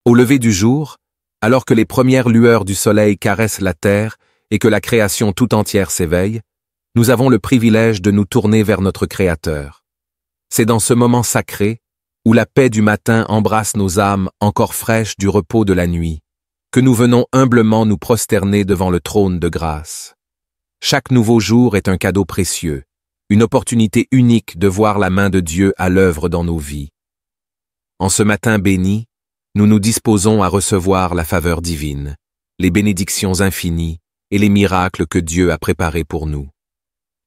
Au lever du jour, alors que les premières lueurs du soleil caressent la terre et que la création tout entière s'éveille, nous avons le privilège de nous tourner vers notre Créateur. C'est dans ce moment sacré, où la paix du matin embrasse nos âmes encore fraîches du repos de la nuit, que nous venons humblement nous prosterner devant le trône de grâce. Chaque nouveau jour est un cadeau précieux, une opportunité unique de voir la main de Dieu à l'œuvre dans nos vies. En ce matin béni, nous nous disposons à recevoir la faveur divine, les bénédictions infinies et les miracles que Dieu a préparés pour nous.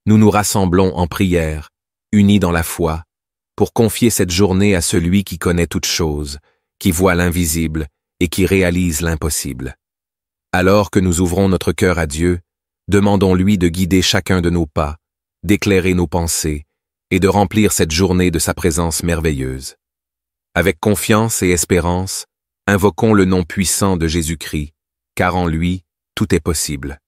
Nous nous rassemblons en prière, unis dans la foi, pour confier cette journée à celui qui connaît toutes choses, qui voit l'invisible et qui réalise l'impossible. Alors que nous ouvrons notre cœur à Dieu, demandons-lui de guider chacun de nos pas, d'éclairer nos pensées et de remplir cette journée de sa présence merveilleuse. Avec confiance et espérance, invoquons le nom puissant de Jésus-Christ, car en lui, tout est possible.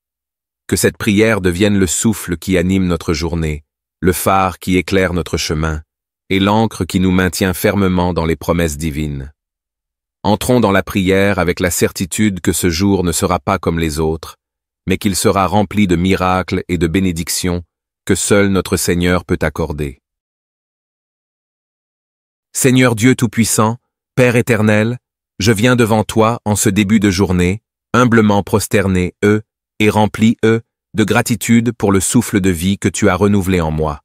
Que cette prière devienne le souffle qui anime notre journée, le phare qui éclaire notre chemin, et l'encre qui nous maintient fermement dans les promesses divines. Entrons dans la prière avec la certitude que ce jour ne sera pas comme les autres, mais qu'il sera rempli de miracles et de bénédictions que seul notre Seigneur peut accorder. Seigneur Dieu Tout-Puissant, Père éternel, je viens devant toi en ce début de journée, humblement prosterné, et rempli, de gratitude pour le souffle de vie que tu as renouvelé en moi.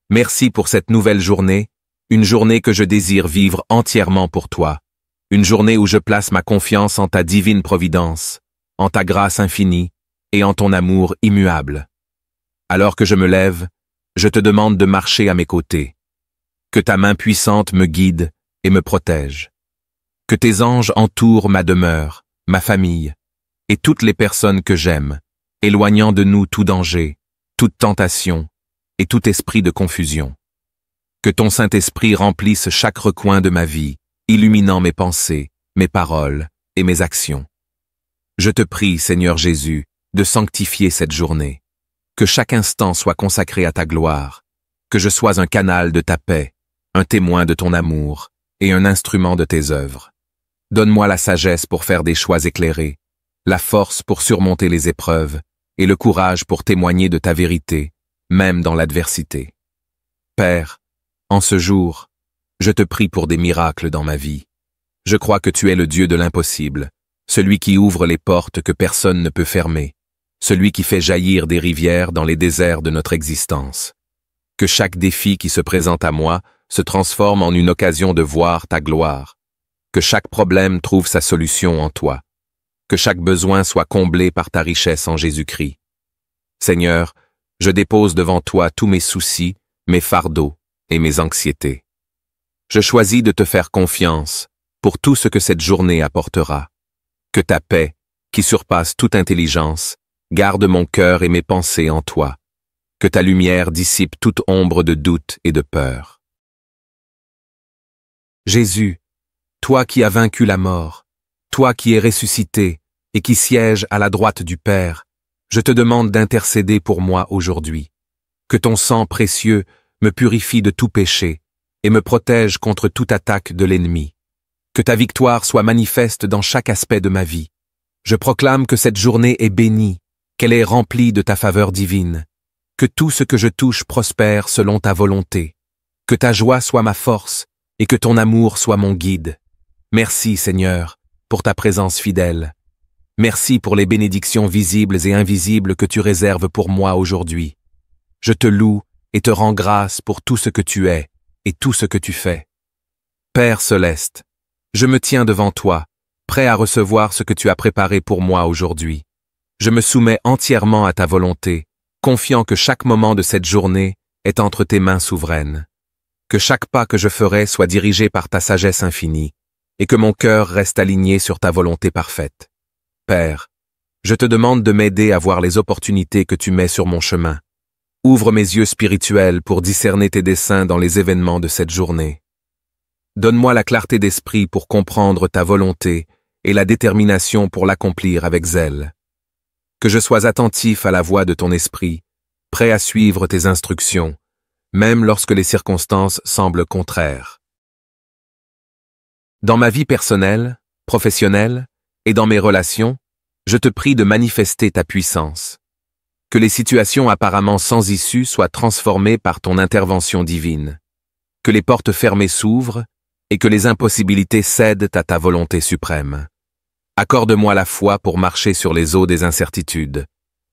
Merci pour cette nouvelle journée, une journée que je désire vivre entièrement pour toi, une journée où je place ma confiance en ta divine providence, en ta grâce infinie et en ton amour immuable. Alors que je me lève, je te demande de marcher à mes côtés. Que ta main puissante me guide et me protège. Que tes anges entourent ma demeure, ma famille, et toutes les personnes que j'aime, éloignant de nous tout danger, toute tentation et tout esprit de confusion. Que ton Saint-Esprit remplisse chaque recoin de ma vie, illuminant mes pensées, mes paroles et mes actions. Je te prie, Seigneur Jésus, de sanctifier cette journée. Que chaque instant soit consacré à ta gloire, que je sois un canal de ta paix, un témoin de ton amour et un instrument de tes œuvres. Donne-moi la sagesse pour faire des choix éclairés, la force pour surmonter les épreuves et le courage pour témoigner de ta vérité, même dans l'adversité. Père, en ce jour, je te prie pour des miracles dans ma vie. Je crois que tu es le Dieu de l'impossible, celui qui ouvre les portes que personne ne peut fermer, celui qui fait jaillir des rivières dans les déserts de notre existence. Que chaque défi qui se présente à moi se transforme en une occasion de voir ta gloire. Que chaque problème trouve sa solution en toi. Que chaque besoin soit comblé par ta richesse en Jésus-Christ. Seigneur, je dépose devant toi tous mes soucis, mes fardeaux et mes anxiétés. Je choisis de te faire confiance pour tout ce que cette journée apportera. Que ta paix, qui surpasse toute intelligence, garde mon cœur et mes pensées en toi. Que ta lumière dissipe toute ombre de doute et de peur. Jésus, toi qui as vaincu la mort, toi qui es ressuscité et qui sièges à la droite du Père, je te demande d'intercéder pour moi aujourd'hui. Que ton sang précieux me purifie de tout péché et me protège contre toute attaque de l'ennemi. Que ta victoire soit manifeste dans chaque aspect de ma vie. Je proclame que cette journée est bénie, qu'elle est remplie de ta faveur divine. Que tout ce que je touche prospère selon ta volonté. Que ta joie soit ma force et que ton amour soit mon guide. Merci, Seigneur, pour ta présence fidèle. Merci pour les bénédictions visibles et invisibles que tu réserves pour moi aujourd'hui. Je te loue et te rends grâce pour tout ce que tu es et tout ce que tu fais. Père céleste, je me tiens devant toi, prêt à recevoir ce que tu as préparé pour moi aujourd'hui. Je me soumets entièrement à ta volonté, confiant que chaque moment de cette journée est entre tes mains souveraines. Que chaque pas que je ferai soit dirigé par ta sagesse infinie, et que mon cœur reste aligné sur ta volonté parfaite. Père, je te demande de m'aider à voir les opportunités que tu mets sur mon chemin. Ouvre mes yeux spirituels pour discerner tes desseins dans les événements de cette journée. Donne-moi la clarté d'esprit pour comprendre ta volonté et la détermination pour l'accomplir avec zèle. Que je sois attentif à la voix de ton esprit, prêt à suivre tes instructions, même lorsque les circonstances semblent contraires. Dans ma vie personnelle, professionnelle et dans mes relations, je te prie de manifester ta puissance. Que les situations apparemment sans issue soient transformées par ton intervention divine. Que les portes fermées s'ouvrent et que les impossibilités cèdent à ta volonté suprême. Accorde-moi la foi pour marcher sur les eaux des incertitudes,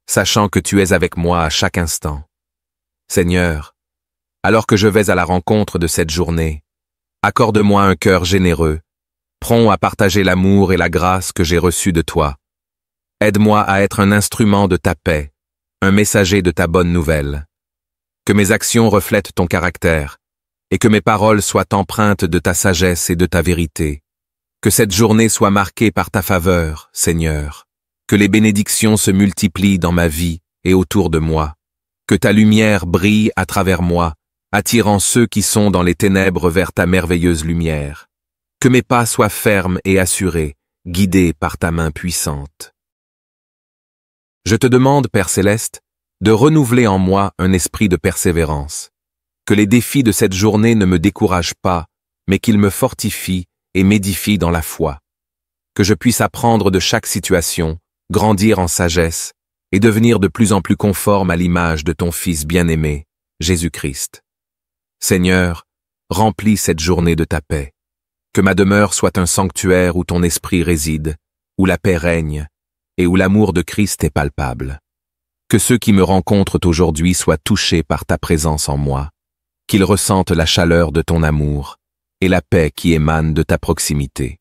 sachant que tu es avec moi à chaque instant. Seigneur, alors que je vais à la rencontre de cette journée, accorde-moi un cœur généreux, prompt à partager l'amour et la grâce que j'ai reçus de toi. Aide-moi à être un instrument de ta paix, un messager de ta bonne nouvelle. Que mes actions reflètent ton caractère, et que mes paroles soient empreintes de ta sagesse et de ta vérité. Que cette journée soit marquée par ta faveur, Seigneur. Que les bénédictions se multiplient dans ma vie et autour de moi. Que ta lumière brille à travers moi, attirant ceux qui sont dans les ténèbres vers ta merveilleuse lumière. Que mes pas soient fermes et assurés, guidés par ta main puissante. Je te demande, Père Céleste, de renouveler en moi un esprit de persévérance. Que les défis de cette journée ne me découragent pas, mais qu'ils me fortifient et m'édifient dans la foi. Que je puisse apprendre de chaque situation, grandir en sagesse et devenir de plus en plus conforme à l'image de ton Fils bien-aimé, Jésus-Christ. Seigneur, remplis cette journée de ta paix. Que ma demeure soit un sanctuaire où ton esprit réside, où la paix règne et où l'amour de Christ est palpable. Que ceux qui me rencontrent aujourd'hui soient touchés par ta présence en moi, qu'ils ressentent la chaleur de ton amour et la paix qui émane de ta proximité.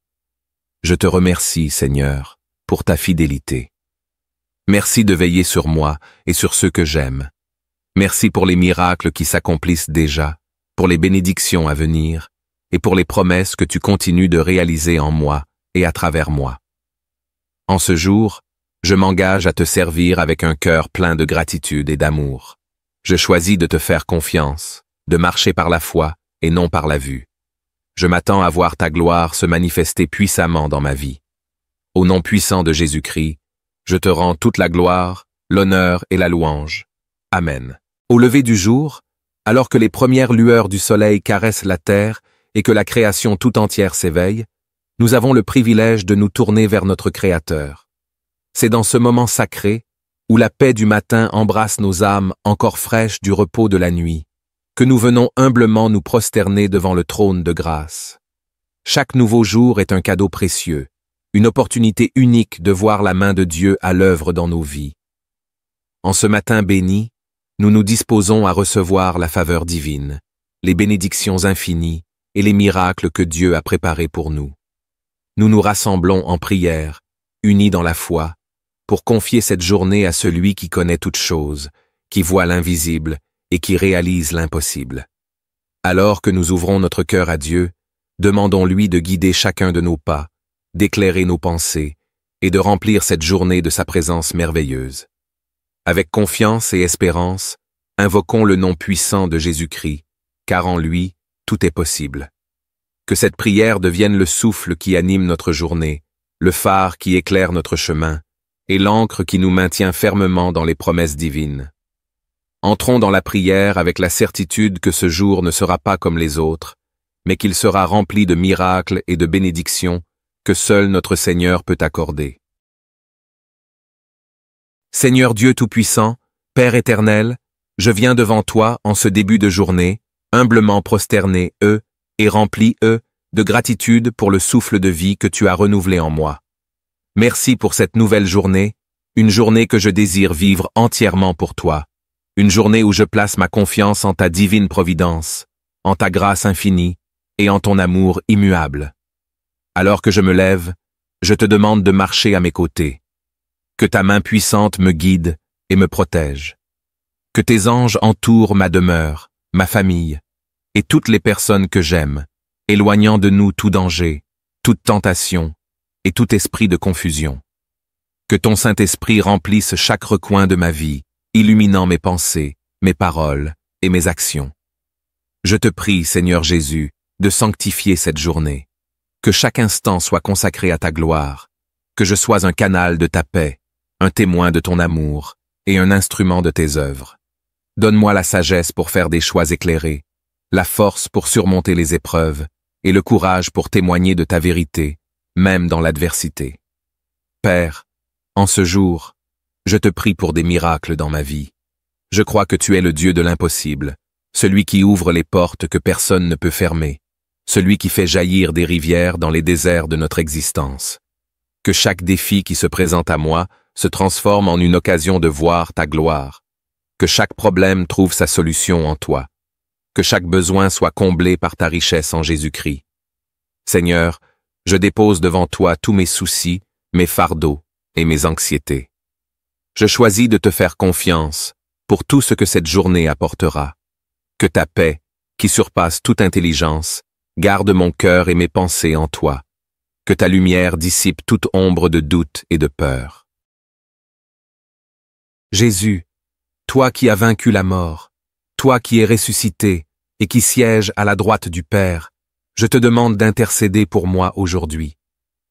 Je te remercie, Seigneur, pour ta fidélité. Merci de veiller sur moi et sur ceux que j'aime. Merci pour les miracles qui s'accomplissent déjà, pour les bénédictions à venir et pour les promesses que tu continues de réaliser en moi et à travers moi. En ce jour, je m'engage à te servir avec un cœur plein de gratitude et d'amour. Je choisis de te faire confiance, de marcher par la foi et non par la vue. Je m'attends à voir ta gloire se manifester puissamment dans ma vie. Au nom puissant de Jésus-Christ, je te rends toute la gloire, l'honneur et la louange. Amen. Au lever du jour, alors que les premières lueurs du soleil caressent la terre et que la création tout entière s'éveille, nous avons le privilège de nous tourner vers notre Créateur. C'est dans ce moment sacré, où la paix du matin embrasse nos âmes encore fraîches du repos de la nuit, que nous venons humblement nous prosterner devant le trône de grâce. Chaque nouveau jour est un cadeau précieux, une opportunité unique de voir la main de Dieu à l'œuvre dans nos vies. En ce matin béni, nous nous disposons à recevoir la faveur divine, les bénédictions infinies et les miracles que Dieu a préparés pour nous. Nous nous rassemblons en prière, unis dans la foi, pour confier cette journée à celui qui connaît toutes choses, qui voit l'invisible et qui réalise l'impossible. Alors que nous ouvrons notre cœur à Dieu, demandons-lui de guider chacun de nos pas, d'éclairer nos pensées et de remplir cette journée de sa présence merveilleuse. Avec confiance et espérance, invoquons le nom puissant de Jésus-Christ, car en lui, tout est possible. Que cette prière devienne le souffle qui anime notre journée, le phare qui éclaire notre chemin et l'ancre qui nous maintient fermement dans les promesses divines. Entrons dans la prière avec la certitude que ce jour ne sera pas comme les autres, mais qu'il sera rempli de miracles et de bénédictions que seul notre Seigneur peut accorder. Seigneur Dieu Tout-Puissant, Père éternel, je viens devant toi en ce début de journée, humblement prosterné, et rempli, de gratitude pour le souffle de vie que tu as renouvelé en moi. Merci pour cette nouvelle journée, une journée que je désire vivre entièrement pour toi. Une journée où je place ma confiance en ta divine providence, en ta grâce infinie et en ton amour immuable. Alors que je me lève, je te demande de marcher à mes côtés. Que ta main puissante me guide et me protège. Que tes anges entourent ma demeure, ma famille et toutes les personnes que j'aime, éloignant de nous tout danger, toute tentation et tout esprit de confusion. Que ton Saint-Esprit remplisse chaque recoin de ma vie, illuminant mes pensées, mes paroles et mes actions. Je te prie, Seigneur Jésus, de sanctifier cette journée. Que chaque instant soit consacré à ta gloire, que je sois un canal de ta paix, un témoin de ton amour et un instrument de tes œuvres. Donne-moi la sagesse pour faire des choix éclairés, la force pour surmonter les épreuves et le courage pour témoigner de ta vérité, même dans l'adversité. Père, en ce jour, je te prie pour des miracles dans ma vie. Je crois que tu es le Dieu de l'impossible, celui qui ouvre les portes que personne ne peut fermer, celui qui fait jaillir des rivières dans les déserts de notre existence. Que chaque défi qui se présente à moi se transforme en une occasion de voir ta gloire. Que chaque problème trouve sa solution en toi. Que chaque besoin soit comblé par ta richesse en Jésus-Christ. Seigneur, je dépose devant toi tous mes soucis, mes fardeaux et mes anxiétés. Je choisis de te faire confiance pour tout ce que cette journée apportera. Que ta paix, qui surpasse toute intelligence, garde mon cœur et mes pensées en toi. Que ta lumière dissipe toute ombre de doute et de peur. Jésus, toi qui as vaincu la mort, toi qui es ressuscité et qui sièges à la droite du Père, je te demande d'intercéder pour moi aujourd'hui.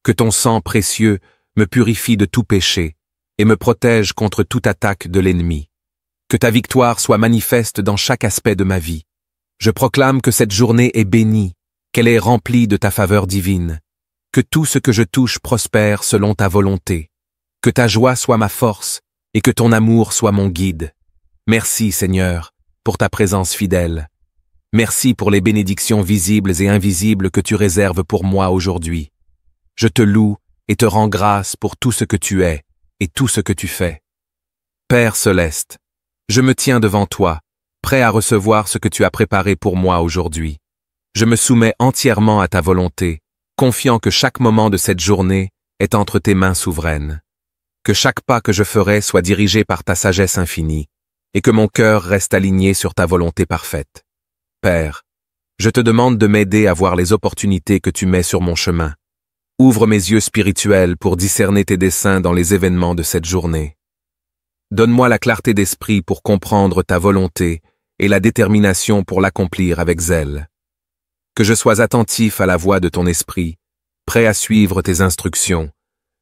Que ton sang précieux me purifie de tout péché et me protège contre toute attaque de l'ennemi. Que ta victoire soit manifeste dans chaque aspect de ma vie. Je proclame que cette journée est bénie, qu'elle est remplie de ta faveur divine. Que tout ce que je touche prospère selon ta volonté. Que ta joie soit ma force et que ton amour soit mon guide. Merci, Seigneur, pour ta présence fidèle. Merci pour les bénédictions visibles et invisibles que tu réserves pour moi aujourd'hui. Je te loue et te rends grâce pour tout ce que tu es et tout ce que tu fais. Père céleste, je me tiens devant toi, prêt à recevoir ce que tu as préparé pour moi aujourd'hui. Je me soumets entièrement à ta volonté, confiant que chaque moment de cette journée est entre tes mains souveraines. Que chaque pas que je ferai soit dirigé par ta sagesse infinie, et que mon cœur reste aligné sur ta volonté parfaite. Père, je te demande de m'aider à voir les opportunités que tu mets sur mon chemin. Ouvre mes yeux spirituels pour discerner tes desseins dans les événements de cette journée. Donne-moi la clarté d'esprit pour comprendre ta volonté et la détermination pour l'accomplir avec zèle. Que je sois attentif à la voix de ton esprit, prêt à suivre tes instructions,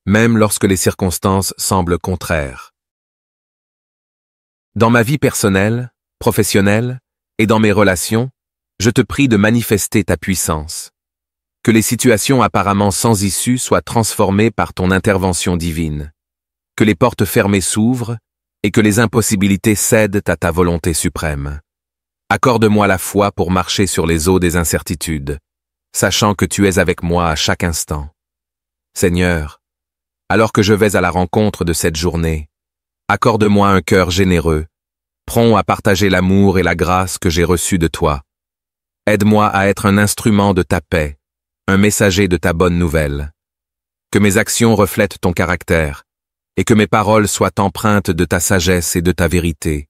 même lorsque les circonstances semblent contraires. Dans ma vie personnelle, professionnelle et dans mes relations, je te prie de manifester ta puissance. Que les situations apparemment sans issue soient transformées par ton intervention divine. Que les portes fermées s'ouvrent et que les impossibilités cèdent à ta volonté suprême. Accorde-moi la foi pour marcher sur les eaux des incertitudes, sachant que tu es avec moi à chaque instant. Seigneur, alors que je vais à la rencontre de cette journée, accorde-moi un cœur généreux, prompt à partager l'amour et la grâce que j'ai reçus de toi. Aide-moi à être un instrument de ta paix, un messager de ta bonne nouvelle. Que mes actions reflètent ton caractère, et que mes paroles soient empreintes de ta sagesse et de ta vérité.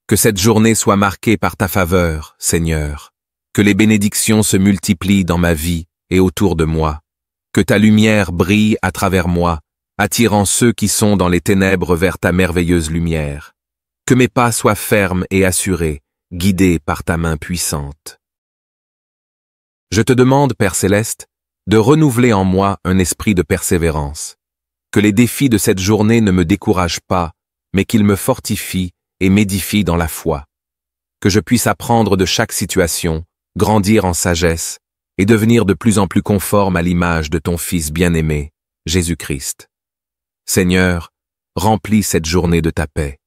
Que cette journée soit marquée par ta faveur, Seigneur. Que les bénédictions se multiplient dans ma vie et autour de moi. Que ta lumière brille à travers moi, attirant ceux qui sont dans les ténèbres vers ta merveilleuse lumière. Que mes pas soient fermes et assurés, guidés par ta main puissante. Je te demande, Père Céleste, de renouveler en moi un esprit de persévérance. Que les défis de cette journée ne me découragent pas, mais qu'ils me fortifient et m'édifient dans la foi. Que je puisse apprendre de chaque situation, grandir en sagesse et devenir de plus en plus conforme à l'image de ton Fils bien-aimé, Jésus-Christ. Seigneur, remplis cette journée de ta paix.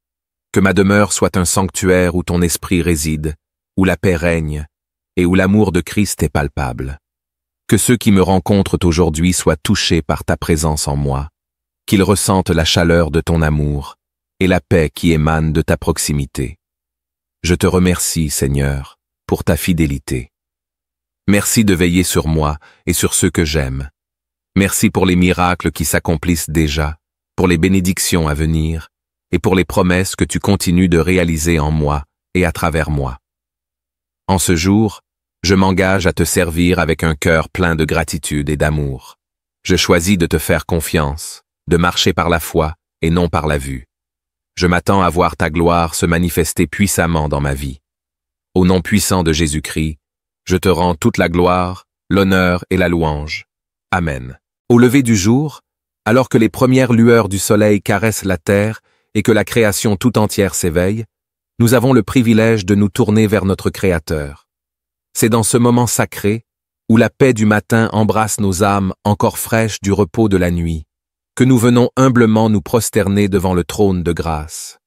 Que ma demeure soit un sanctuaire où ton esprit réside, où la paix règne et où l'amour de Christ est palpable. Que ceux qui me rencontrent aujourd'hui soient touchés par ta présence en moi, qu'ils ressentent la chaleur de ton amour et la paix qui émane de ta proximité. Je te remercie, Seigneur, pour ta fidélité. Merci de veiller sur moi et sur ceux que j'aime. Merci pour les miracles qui s'accomplissent déjà, pour les bénédictions à venir et pour les promesses que tu continues de réaliser en moi et à travers moi. En ce jour, je m'engage à te servir avec un cœur plein de gratitude et d'amour. Je choisis de te faire confiance, de marcher par la foi et non par la vue. Je m'attends à voir ta gloire se manifester puissamment dans ma vie. Au nom puissant de Jésus-Christ, je te rends toute la gloire, l'honneur et la louange. Amen. Au lever du jour, alors que les premières lueurs du soleil caressent la terre et que la création tout entière s'éveille, nous avons le privilège de nous tourner vers notre Créateur. C'est dans ce moment sacré, où la paix du matin embrasse nos âmes encore fraîches du repos de la nuit, que nous venons humblement nous prosterner devant le trône de grâce.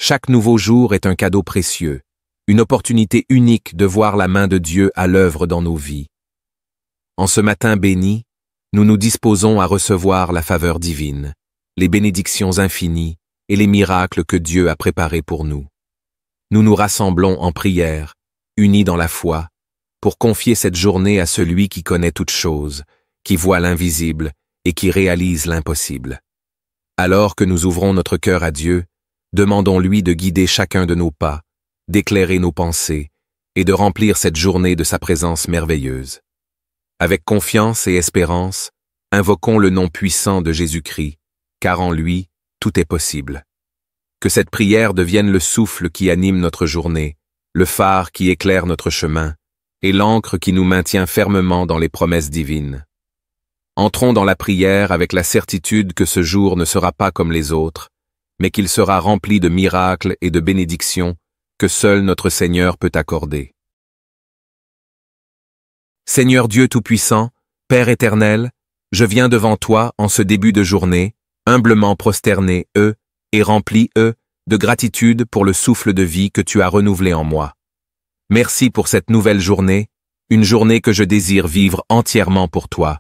Chaque nouveau jour est un cadeau précieux, une opportunité unique de voir la main de Dieu à l'œuvre dans nos vies. En ce matin béni, nous nous disposons à recevoir la faveur divine, les bénédictions infinies et les miracles que Dieu a préparés pour nous. Nous nous rassemblons en prière, unis dans la foi, pour confier cette journée à celui qui connaît toutes choses, qui voit l'invisible et qui réalise l'impossible. Alors que nous ouvrons notre cœur à Dieu, demandons-lui de guider chacun de nos pas, d'éclairer nos pensées et de remplir cette journée de sa présence merveilleuse. Avec confiance et espérance, invoquons le nom puissant de Jésus-Christ, car en lui, tout est possible. Que cette prière devienne le souffle qui anime notre journée, le phare qui éclaire notre chemin, et l'encre qui nous maintient fermement dans les promesses divines. Entrons dans la prière avec la certitude que ce jour ne sera pas comme les autres, mais qu'il sera rempli de miracles et de bénédictions que seul notre Seigneur peut accorder. Seigneur Dieu Tout-Puissant, Père éternel, je viens devant toi en ce début de journée, humblement prosterné, et rempli, de gratitude pour le souffle de vie que tu as renouvelé en moi. Merci pour cette nouvelle journée, une journée que je désire vivre entièrement pour toi,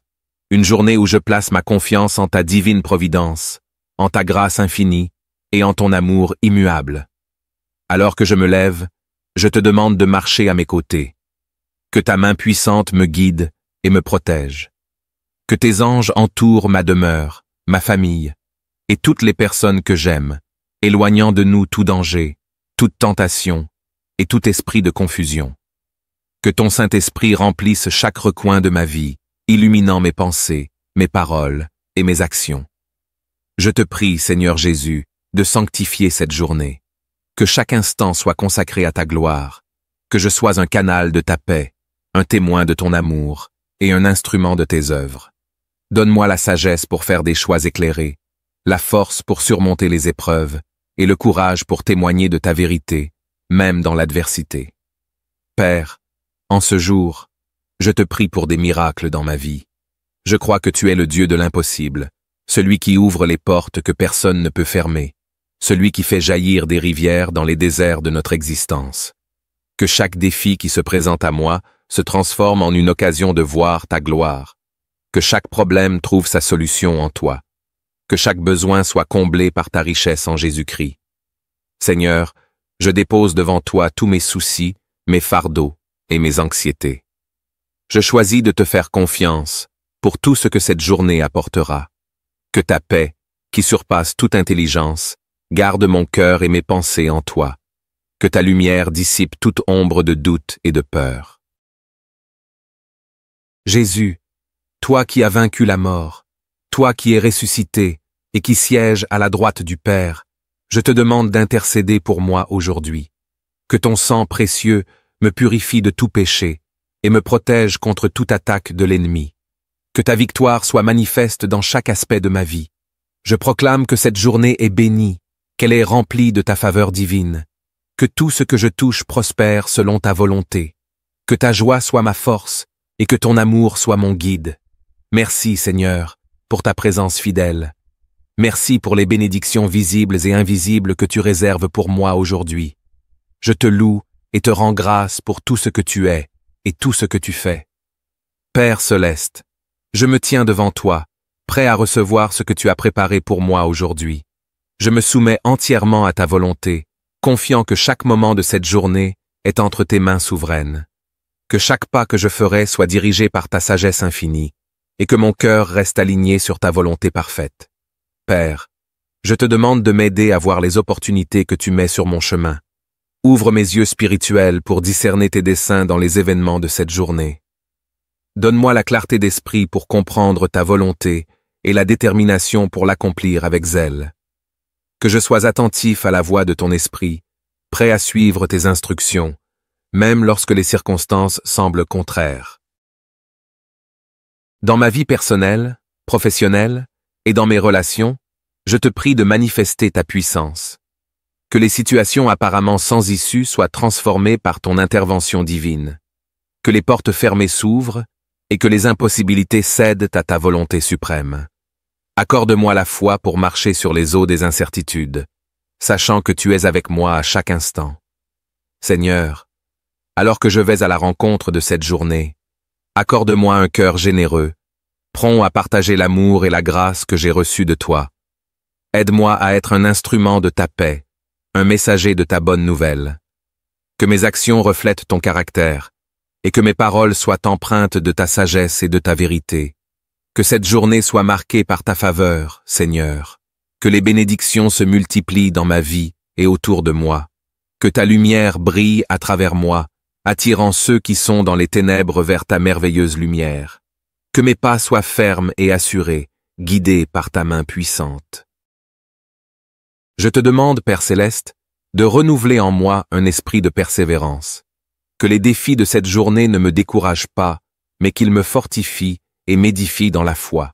une journée où je place ma confiance en ta divine providence, en ta grâce infinie et en ton amour immuable. Alors que je me lève, je te demande de marcher à mes côtés. Que ta main puissante me guide et me protège. Que tes anges entourent ma demeure, ma famille, et toutes les personnes que j'aime, éloignant de nous tout danger, toute tentation et tout esprit de confusion. Que ton Saint-Esprit remplisse chaque recoin de ma vie, illuminant mes pensées, mes paroles et mes actions. Je te prie, Seigneur Jésus, de sanctifier cette journée. Que chaque instant soit consacré à ta gloire, que je sois un canal de ta paix, un témoin de ton amour et un instrument de tes œuvres. Donne-moi la sagesse pour faire des choix éclairés, la force pour surmonter les épreuves et le courage pour témoigner de ta vérité, même dans l'adversité. Père, en ce jour, je te prie pour des miracles dans ma vie. Je crois que tu es le Dieu de l'impossible, celui qui ouvre les portes que personne ne peut fermer, celui qui fait jaillir des rivières dans les déserts de notre existence. Que chaque défi qui se présente à moi se transforme en une occasion de voir ta gloire. Que chaque problème trouve sa solution en toi. Que chaque besoin soit comblé par ta richesse en Jésus-Christ. Seigneur, je dépose devant toi tous mes soucis, mes fardeaux et mes anxiétés. Je choisis de te faire confiance pour tout ce que cette journée apportera. Que ta paix, qui surpasse toute intelligence, garde mon cœur et mes pensées en toi. Que ta lumière dissipe toute ombre de doute et de peur. Jésus, toi qui as vaincu la mort, toi qui es ressuscité et qui sièges à la droite du Père, je te demande d'intercéder pour moi aujourd'hui. Que ton sang précieux me purifie de tout péché et me protège contre toute attaque de l'ennemi. Que ta victoire soit manifeste dans chaque aspect de ma vie. Je proclame que cette journée est bénie, qu'elle est remplie de ta faveur divine. Que tout ce que je touche prospère selon ta volonté. Que ta joie soit ma force et que ton amour soit mon guide. Merci, Seigneur, pour ta présence fidèle. Merci pour les bénédictions visibles et invisibles que tu réserves pour moi aujourd'hui. Je te loue et te rends grâce pour tout ce que tu es et tout ce que tu fais. Père céleste, je me tiens devant toi, prêt à recevoir ce que tu as préparé pour moi aujourd'hui. Je me soumets entièrement à ta volonté, confiant que chaque moment de cette journée est entre tes mains souveraines. Que chaque pas que je ferai soit dirigé par ta sagesse infinie, et que mon cœur reste aligné sur ta volonté parfaite. Père, je te demande de m'aider à voir les opportunités que tu mets sur mon chemin. Ouvre mes yeux spirituels pour discerner tes desseins dans les événements de cette journée. Donne-moi la clarté d'esprit pour comprendre ta volonté et la détermination pour l'accomplir avec zèle. Que je sois attentif à la voix de ton esprit, prêt à suivre tes instructions, même lorsque les circonstances semblent contraires. Dans ma vie personnelle, professionnelle et dans mes relations, je te prie de manifester ta puissance. Que les situations apparemment sans issue soient transformées par ton intervention divine. Que les portes fermées s'ouvrent et que les impossibilités cèdent à ta volonté suprême. Accorde-moi la foi pour marcher sur les eaux des incertitudes, sachant que tu es avec moi à chaque instant. Seigneur, alors que je vais à la rencontre de cette journée, accorde-moi un cœur généreux, prompt à partager l'amour et la grâce que j'ai reçus de toi. Aide-moi à être un instrument de ta paix, un messager de ta bonne nouvelle. Que mes actions reflètent ton caractère, et que mes paroles soient empreintes de ta sagesse et de ta vérité. Que cette journée soit marquée par ta faveur, Seigneur. Que les bénédictions se multiplient dans ma vie et autour de moi. Que ta lumière brille à travers moi, attirant ceux qui sont dans les ténèbres vers ta merveilleuse lumière. Que mes pas soient fermes et assurés, guidés par ta main puissante. Je te demande, Père Céleste, de renouveler en moi un esprit de persévérance. Que les défis de cette journée ne me découragent pas, mais qu'ils me fortifient et m'édifient dans la foi.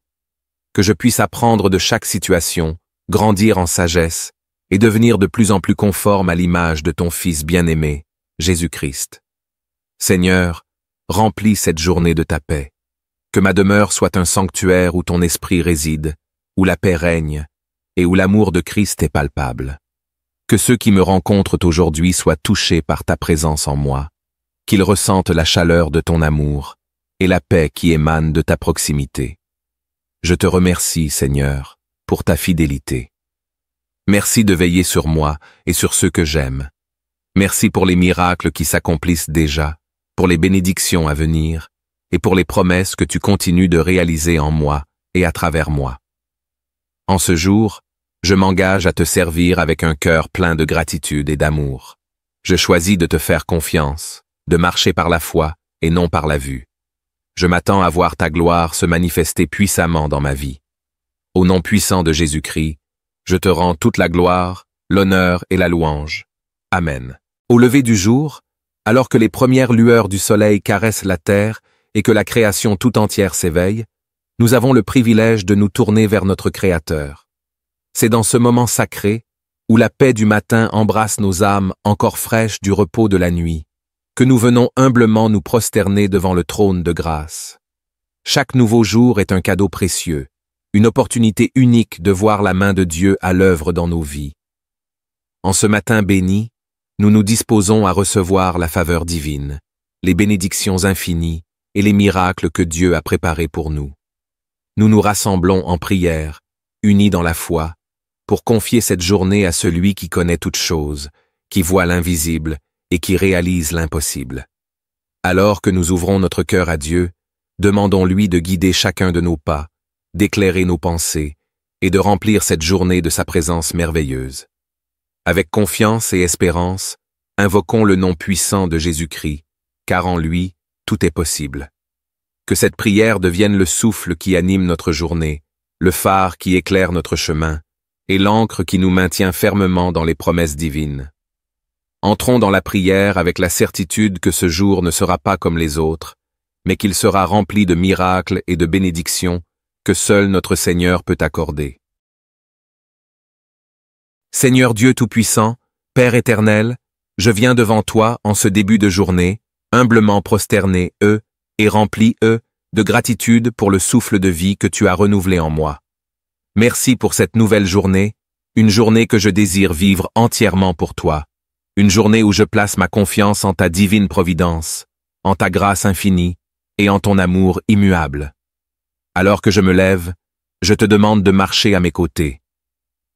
Que je puisse apprendre de chaque situation, grandir en sagesse et devenir de plus en plus conforme à l'image de ton Fils bien-aimé, Jésus-Christ. Seigneur, remplis cette journée de ta paix. Que ma demeure soit un sanctuaire où ton esprit réside, où la paix règne et où l'amour de Christ est palpable. Que ceux qui me rencontrent aujourd'hui soient touchés par ta présence en moi, qu'ils ressentent la chaleur de ton amour et la paix qui émane de ta proximité. Je te remercie, Seigneur, pour ta fidélité. Merci de veiller sur moi et sur ceux que j'aime. Merci pour les miracles qui s'accomplissent déjà, pour les bénédictions à venir et pour les promesses que tu continues de réaliser en moi et à travers moi. En ce jour, je m'engage à te servir avec un cœur plein de gratitude et d'amour. Je choisis de te faire confiance, de marcher par la foi et non par la vue. Je m'attends à voir ta gloire se manifester puissamment dans ma vie. Au nom puissant de Jésus-Christ, je te rends toute la gloire, l'honneur et la louange. Amen. Au lever du jour, alors que les premières lueurs du soleil caressent la terre et que la création tout entière s'éveille, nous avons le privilège de nous tourner vers notre Créateur. C'est dans ce moment sacré, où la paix du matin embrasse nos âmes encore fraîches du repos de la nuit, que nous venons humblement nous prosterner devant le trône de grâce. Chaque nouveau jour est un cadeau précieux, une opportunité unique de voir la main de Dieu à l'œuvre dans nos vies. En ce matin béni, nous nous disposons à recevoir la faveur divine, les bénédictions infinies et les miracles que Dieu a préparés pour nous. Nous nous rassemblons en prière, unis dans la foi, pour confier cette journée à celui qui connaît toutes choses, qui voit l'invisible et qui réalise l'impossible. Alors que nous ouvrons notre cœur à Dieu, demandons-lui de guider chacun de nos pas, d'éclairer nos pensées et de remplir cette journée de sa présence merveilleuse. Avec confiance et espérance, invoquons le nom puissant de Jésus-Christ, car en lui, tout est possible. Que cette prière devienne le souffle qui anime notre journée, le phare qui éclaire notre chemin, et l'encre qui nous maintient fermement dans les promesses divines. Entrons dans la prière avec la certitude que ce jour ne sera pas comme les autres, mais qu'il sera rempli de miracles et de bénédictions que seul notre Seigneur peut accorder. Seigneur Dieu Tout-Puissant, Père éternel, je viens devant toi en ce début de journée, humblement prosterné, et rempli, de gratitude pour le souffle de vie que tu as renouvelé en moi. Merci pour cette nouvelle journée, une journée que je désire vivre entièrement pour toi, une journée où je place ma confiance en ta divine providence, en ta grâce infinie et en ton amour immuable. Alors que je me lève, je te demande de marcher à mes côtés.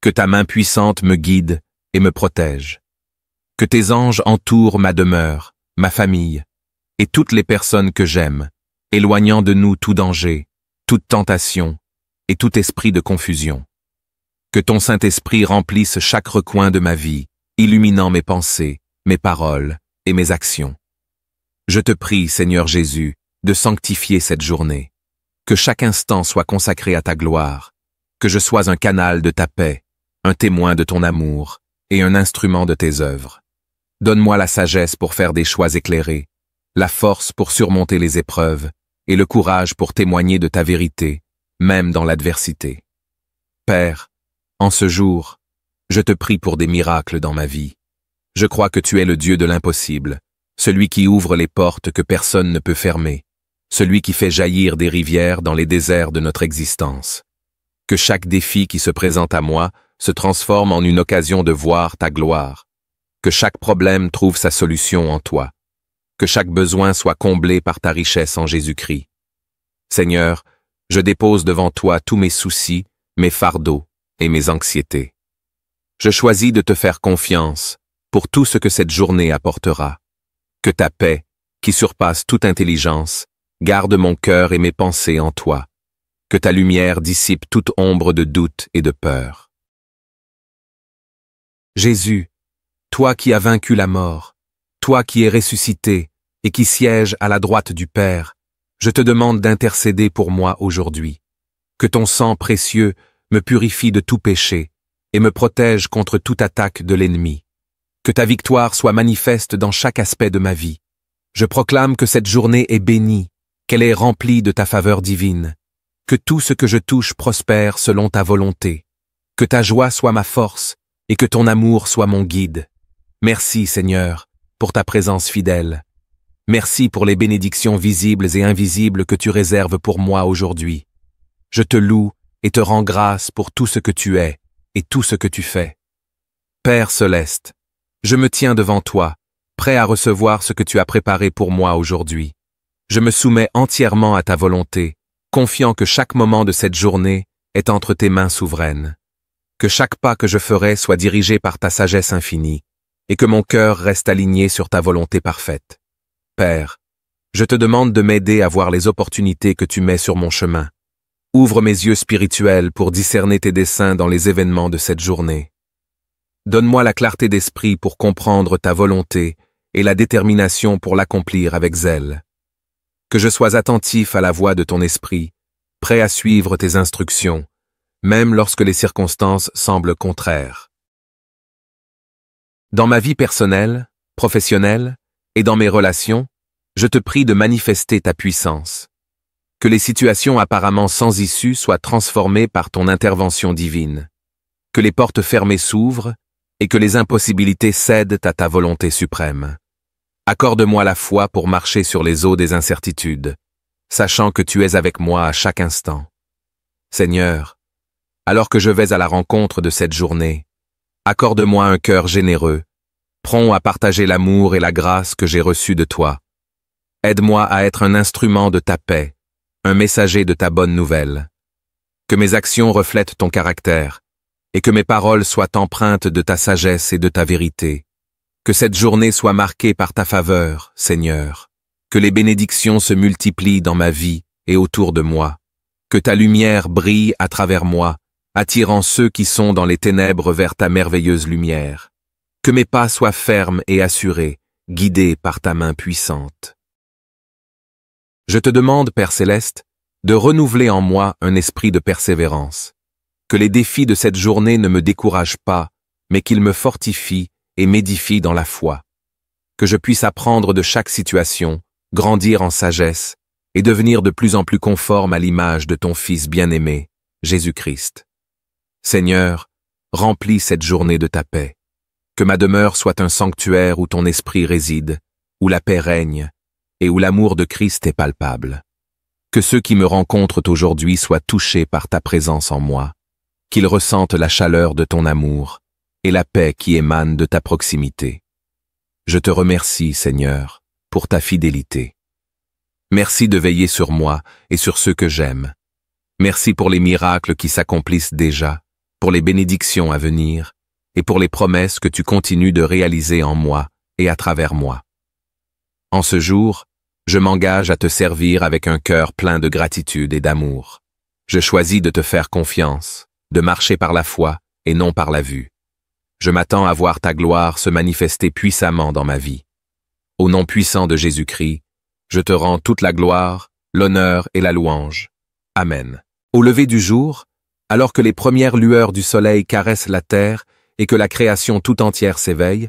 Que ta main puissante me guide et me protège. Que tes anges entourent ma demeure, ma famille et toutes les personnes que j'aime, éloignant de nous tout danger, toute tentation et tout esprit de confusion. Que ton Saint-Esprit remplisse chaque recoin de ma vie, illuminant mes pensées, mes paroles et mes actions. Je te prie, Seigneur Jésus, de sanctifier cette journée. Que chaque instant soit consacré à ta gloire, que je sois un canal de ta paix, un témoin de ton amour et un instrument de tes œuvres. Donne-moi la sagesse pour faire des choix éclairés, la force pour surmonter les épreuves et le courage pour témoigner de ta vérité, même dans l'adversité. Père, en ce jour, je te prie pour des miracles dans ma vie. Je crois que tu es le Dieu de l'impossible, celui qui ouvre les portes que personne ne peut fermer, celui qui fait jaillir des rivières dans les déserts de notre existence. Que chaque défi qui se présente à moi se transforme en une occasion de voir ta gloire. Que chaque problème trouve sa solution en toi. Que chaque besoin soit comblé par ta richesse en Jésus-Christ. Seigneur, je dépose devant toi tous mes soucis, mes fardeaux et mes anxiétés. Je choisis de te faire confiance pour tout ce que cette journée apportera. Que ta paix, qui surpasse toute intelligence, garde mon cœur et mes pensées en toi. Que ta lumière dissipe toute ombre de doute et de peur. Jésus, toi qui as vaincu la mort, toi qui es ressuscité et qui sièges à la droite du Père, je te demande d'intercéder pour moi aujourd'hui. Que ton sang précieux me purifie de tout péché et me protège contre toute attaque de l'ennemi. Que ta victoire soit manifeste dans chaque aspect de ma vie. Je proclame que cette journée est bénie, qu'elle est remplie de ta faveur divine. Que tout ce que je touche prospère selon ta volonté. Que ta joie soit ma force et que ton amour soit mon guide. Merci, Seigneur, pour ta présence fidèle. Merci pour les bénédictions visibles et invisibles que tu réserves pour moi aujourd'hui. Je te loue et te rends grâce pour tout ce que tu es et tout ce que tu fais. Père céleste, je me tiens devant toi, prêt à recevoir ce que tu as préparé pour moi aujourd'hui. Je me soumets entièrement à ta volonté, confiant que chaque moment de cette journée est entre tes mains souveraines. Que chaque pas que je ferai soit dirigé par ta sagesse infinie, et que mon cœur reste aligné sur ta volonté parfaite. Père, je te demande de m'aider à voir les opportunités que tu mets sur mon chemin. Ouvre mes yeux spirituels pour discerner tes desseins dans les événements de cette journée. Donne-moi la clarté d'esprit pour comprendre ta volonté et la détermination pour l'accomplir avec zèle. Que je sois attentif à la voix de ton esprit, prêt à suivre tes instructions, même lorsque les circonstances semblent contraires. Dans ma vie personnelle, professionnelle et dans mes relations, je te prie de manifester ta puissance. Que les situations apparemment sans issue soient transformées par ton intervention divine. Que les portes fermées s'ouvrent et que les impossibilités cèdent à ta volonté suprême. Accorde-moi la foi pour marcher sur les eaux des incertitudes, sachant que tu es avec moi à chaque instant. Seigneur, alors que je vais à la rencontre de cette journée, accorde-moi un cœur généreux, prompt à partager l'amour et la grâce que j'ai reçus de toi. Aide-moi à être un instrument de ta paix, un messager de ta bonne nouvelle. Que mes actions reflètent ton caractère, et que mes paroles soient empreintes de ta sagesse et de ta vérité. Que cette journée soit marquée par ta faveur, Seigneur. Que les bénédictions se multiplient dans ma vie et autour de moi. Que ta lumière brille à travers moi, attirant ceux qui sont dans les ténèbres vers ta merveilleuse lumière. Que mes pas soient fermes et assurés, guidés par ta main puissante. Je te demande, Père Céleste, de renouveler en moi un esprit de persévérance. Que les défis de cette journée ne me découragent pas, mais qu'ils me fortifient et m'édifient dans la foi. Que je puisse apprendre de chaque situation, grandir en sagesse et devenir de plus en plus conforme à l'image de ton Fils bien-aimé, Jésus-Christ. Seigneur, remplis cette journée de ta paix. Que ma demeure soit un sanctuaire où ton esprit réside, où la paix règne et où l'amour de Christ est palpable. Que ceux qui me rencontrent aujourd'hui soient touchés par ta présence en moi, qu'ils ressentent la chaleur de ton amour et la paix qui émane de ta proximité. Je te remercie, Seigneur, pour ta fidélité. Merci de veiller sur moi et sur ceux que j'aime. Merci pour les miracles qui s'accomplissent déjà, pour les bénédictions à venir et pour les promesses que tu continues de réaliser en moi et à travers moi. En ce jour, je m'engage à te servir avec un cœur plein de gratitude et d'amour. Je choisis de te faire confiance, de marcher par la foi et non par la vue. Je m'attends à voir ta gloire se manifester puissamment dans ma vie. Au nom puissant de Jésus-Christ, je te rends toute la gloire, l'honneur et la louange. Amen. Au lever du jour, alors que les premières lueurs du soleil caressent la terre et que la création tout entière s'éveille,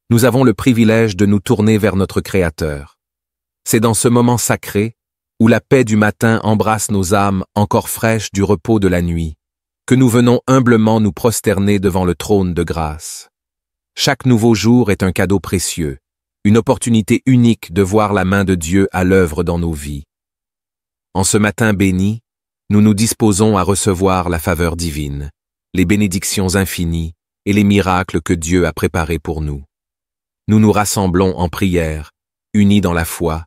nous avons le privilège de nous tourner vers notre Créateur. C'est dans ce moment sacré, où la paix du matin embrasse nos âmes encore fraîches du repos de la nuit, que nous venons humblement nous prosterner devant le trône de grâce. Chaque nouveau jour est un cadeau précieux, une opportunité unique de voir la main de Dieu à l'œuvre dans nos vies. en ce matin béni, nous nous disposons à recevoir la faveur divine, les bénédictions infinies et les miracles que Dieu a préparés pour nous. Nous nous rassemblons en prière, unis dans la foi,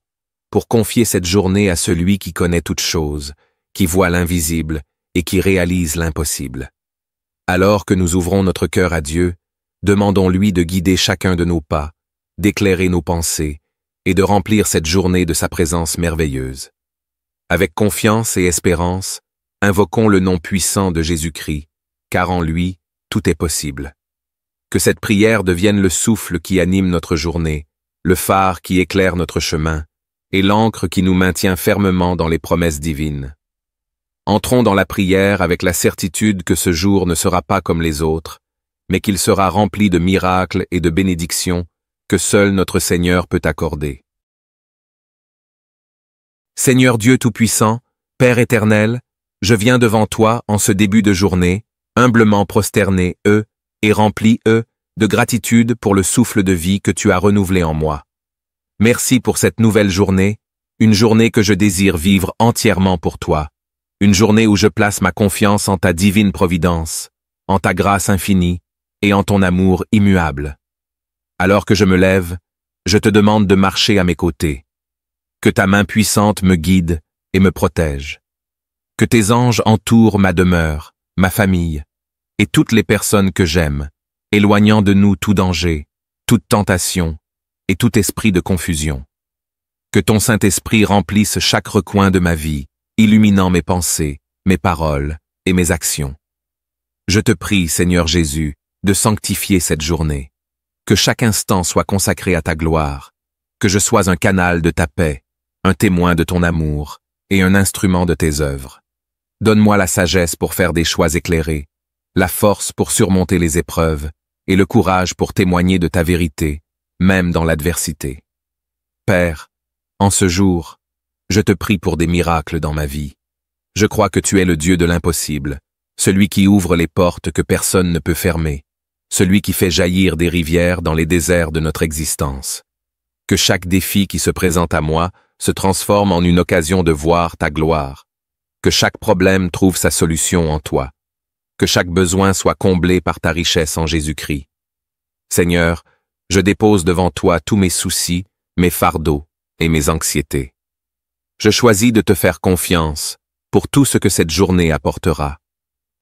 pour confier cette journée à celui qui connaît toutes choses, qui voit l'invisible et qui réalise l'impossible. Alors que nous ouvrons notre cœur à Dieu, demandons-lui de guider chacun de nos pas, d'éclairer nos pensées et de remplir cette journée de sa présence merveilleuse. Avec confiance et espérance, invoquons le nom puissant de Jésus-Christ, car en lui, tout est possible. Que cette prière devienne le souffle qui anime notre journée, le phare qui éclaire notre chemin, et l'encre qui nous maintient fermement dans les promesses divines. Entrons dans la prière avec la certitude que ce jour ne sera pas comme les autres, mais qu'il sera rempli de miracles et de bénédictions que seul notre Seigneur peut accorder. Seigneur Dieu Tout-Puissant, Père éternel, je viens devant toi en ce début de journée, humblement prosterné, et rempli, de gratitude pour le souffle de vie que tu as renouvelé en moi. Merci pour cette nouvelle journée, une journée que je désire vivre entièrement pour toi, une journée où je place ma confiance en ta divine providence, en ta grâce infinie et en ton amour immuable. Alors que je me lève, je te demande de marcher à mes côtés. Que ta main puissante me guide et me protège. Que tes anges entourent ma demeure, ma famille, et toutes les personnes que j'aime, éloignant de nous tout danger, toute tentation et tout esprit de confusion. Que ton Saint-Esprit remplisse chaque recoin de ma vie, illuminant mes pensées, mes paroles et mes actions. Je te prie, Seigneur Jésus, de sanctifier cette journée. Que chaque instant soit consacré à ta gloire, que je sois un canal de ta paix, un témoin de ton amour et un instrument de tes œuvres. Donne-moi la sagesse pour faire des choix éclairés, la force pour surmonter les épreuves et le courage pour témoigner de ta vérité, même dans l'adversité. Père, en ce jour, je te prie pour des miracles dans ma vie. Je crois que tu es le Dieu de l'impossible, celui qui ouvre les portes que personne ne peut fermer, celui qui fait jaillir des rivières dans les déserts de notre existence. Que chaque défi qui se présente à moi se transforme en une occasion de voir ta gloire. Que chaque problème trouve sa solution en toi. Que chaque besoin soit comblé par ta richesse en Jésus-Christ. Seigneur, je dépose devant toi tous mes soucis, mes fardeaux et mes anxiétés. Je choisis de te faire confiance pour tout ce que cette journée apportera.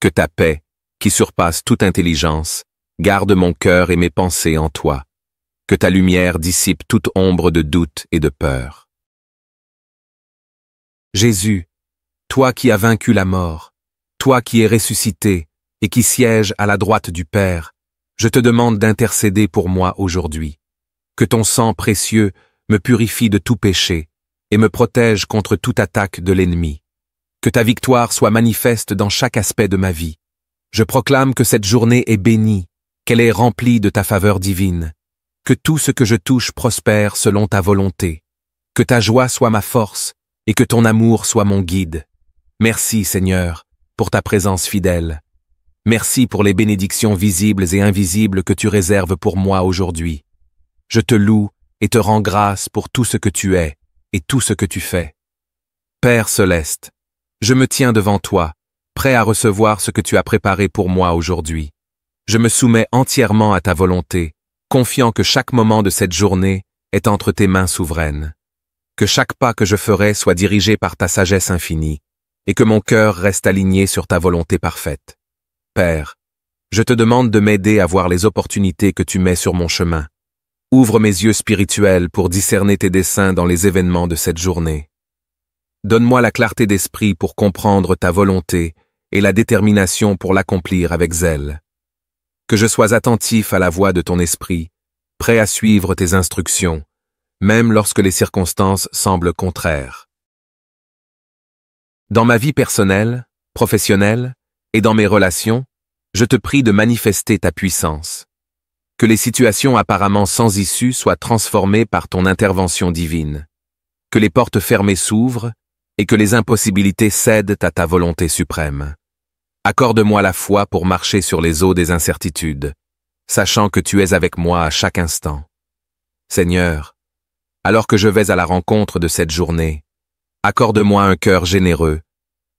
Que ta paix, qui surpasse toute intelligence, garde mon cœur et mes pensées en toi. Que ta lumière dissipe toute ombre de doute et de peur. Jésus, toi qui as vaincu la mort, toi qui es ressuscité et qui sièges à la droite du Père, je te demande d'intercéder pour moi aujourd'hui. Que ton sang précieux me purifie de tout péché et me protège contre toute attaque de l'ennemi. Que ta victoire soit manifeste dans chaque aspect de ma vie. Je proclame que cette journée est bénie, qu'elle est remplie de ta faveur divine. Que tout ce que je touche prospère selon ta volonté. Que ta joie soit ma force et que ton amour soit mon guide. Merci, Seigneur, pour ta présence fidèle. Merci pour les bénédictions visibles et invisibles que tu réserves pour moi aujourd'hui. Je te loue et te rends grâce pour tout ce que tu es et tout ce que tu fais. Père céleste, je me tiens devant toi, prêt à recevoir ce que tu as préparé pour moi aujourd'hui. Je me soumets entièrement à ta volonté, confiant que chaque moment de cette journée est entre tes mains souveraines. Que chaque pas que je ferai soit dirigé par ta sagesse infinie, et que mon cœur reste aligné sur ta volonté parfaite. Père, je te demande de m'aider à voir les opportunités que tu mets sur mon chemin. Ouvre mes yeux spirituels pour discerner tes desseins dans les événements de cette journée. Donne-moi la clarté d'esprit pour comprendre ta volonté et la détermination pour l'accomplir avec zèle. Que je sois attentif à la voix de ton esprit, prêt à suivre tes instructions, même lorsque les circonstances semblent contraires. Dans ma vie personnelle, professionnelle et dans mes relations, je te prie de manifester ta puissance. Que les situations apparemment sans issue soient transformées par ton intervention divine. Que les portes fermées s'ouvrent et que les impossibilités cèdent à ta volonté suprême. Accorde-moi la foi pour marcher sur les eaux des incertitudes, sachant que tu es avec moi à chaque instant. Seigneur, alors que je vais à la rencontre de cette journée, Accorde-moi un cœur généreux,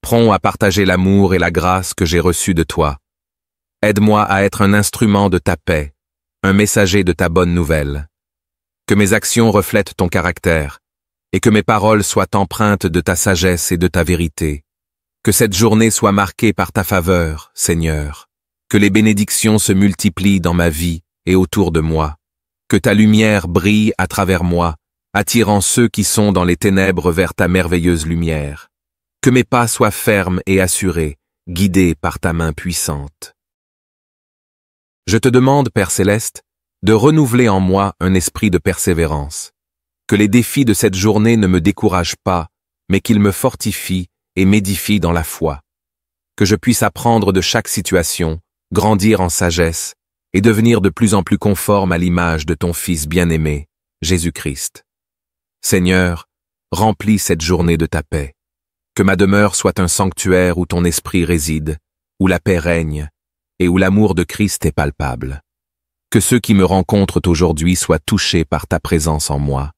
prompt à partager l'amour et la grâce que j'ai reçus de toi. Aide-moi à être un instrument de ta paix, un messager de ta bonne nouvelle. Que mes actions reflètent ton caractère, et que mes paroles soient empreintes de ta sagesse et de ta vérité. Que cette journée soit marquée par ta faveur, Seigneur. Que les bénédictions se multiplient dans ma vie et autour de moi. Que ta lumière brille à travers moi, attirant ceux qui sont dans les ténèbres vers ta merveilleuse lumière. Que mes pas soient fermes et assurés, guidés par ta main puissante. Je te demande, Père Céleste, de renouveler en moi un esprit de persévérance. Que les défis de cette journée ne me découragent pas, mais qu'ils me fortifient et m'édifient dans la foi. Que je puisse apprendre de chaque situation, grandir en sagesse et devenir de plus en plus conforme à l'image de ton Fils bien-aimé, Jésus-Christ. Seigneur, remplis cette journée de ta paix. Que ma demeure soit un sanctuaire où ton esprit réside, où la paix règne et où l'amour de Christ est palpable. Que ceux qui me rencontrent aujourd'hui soient touchés par ta présence en moi,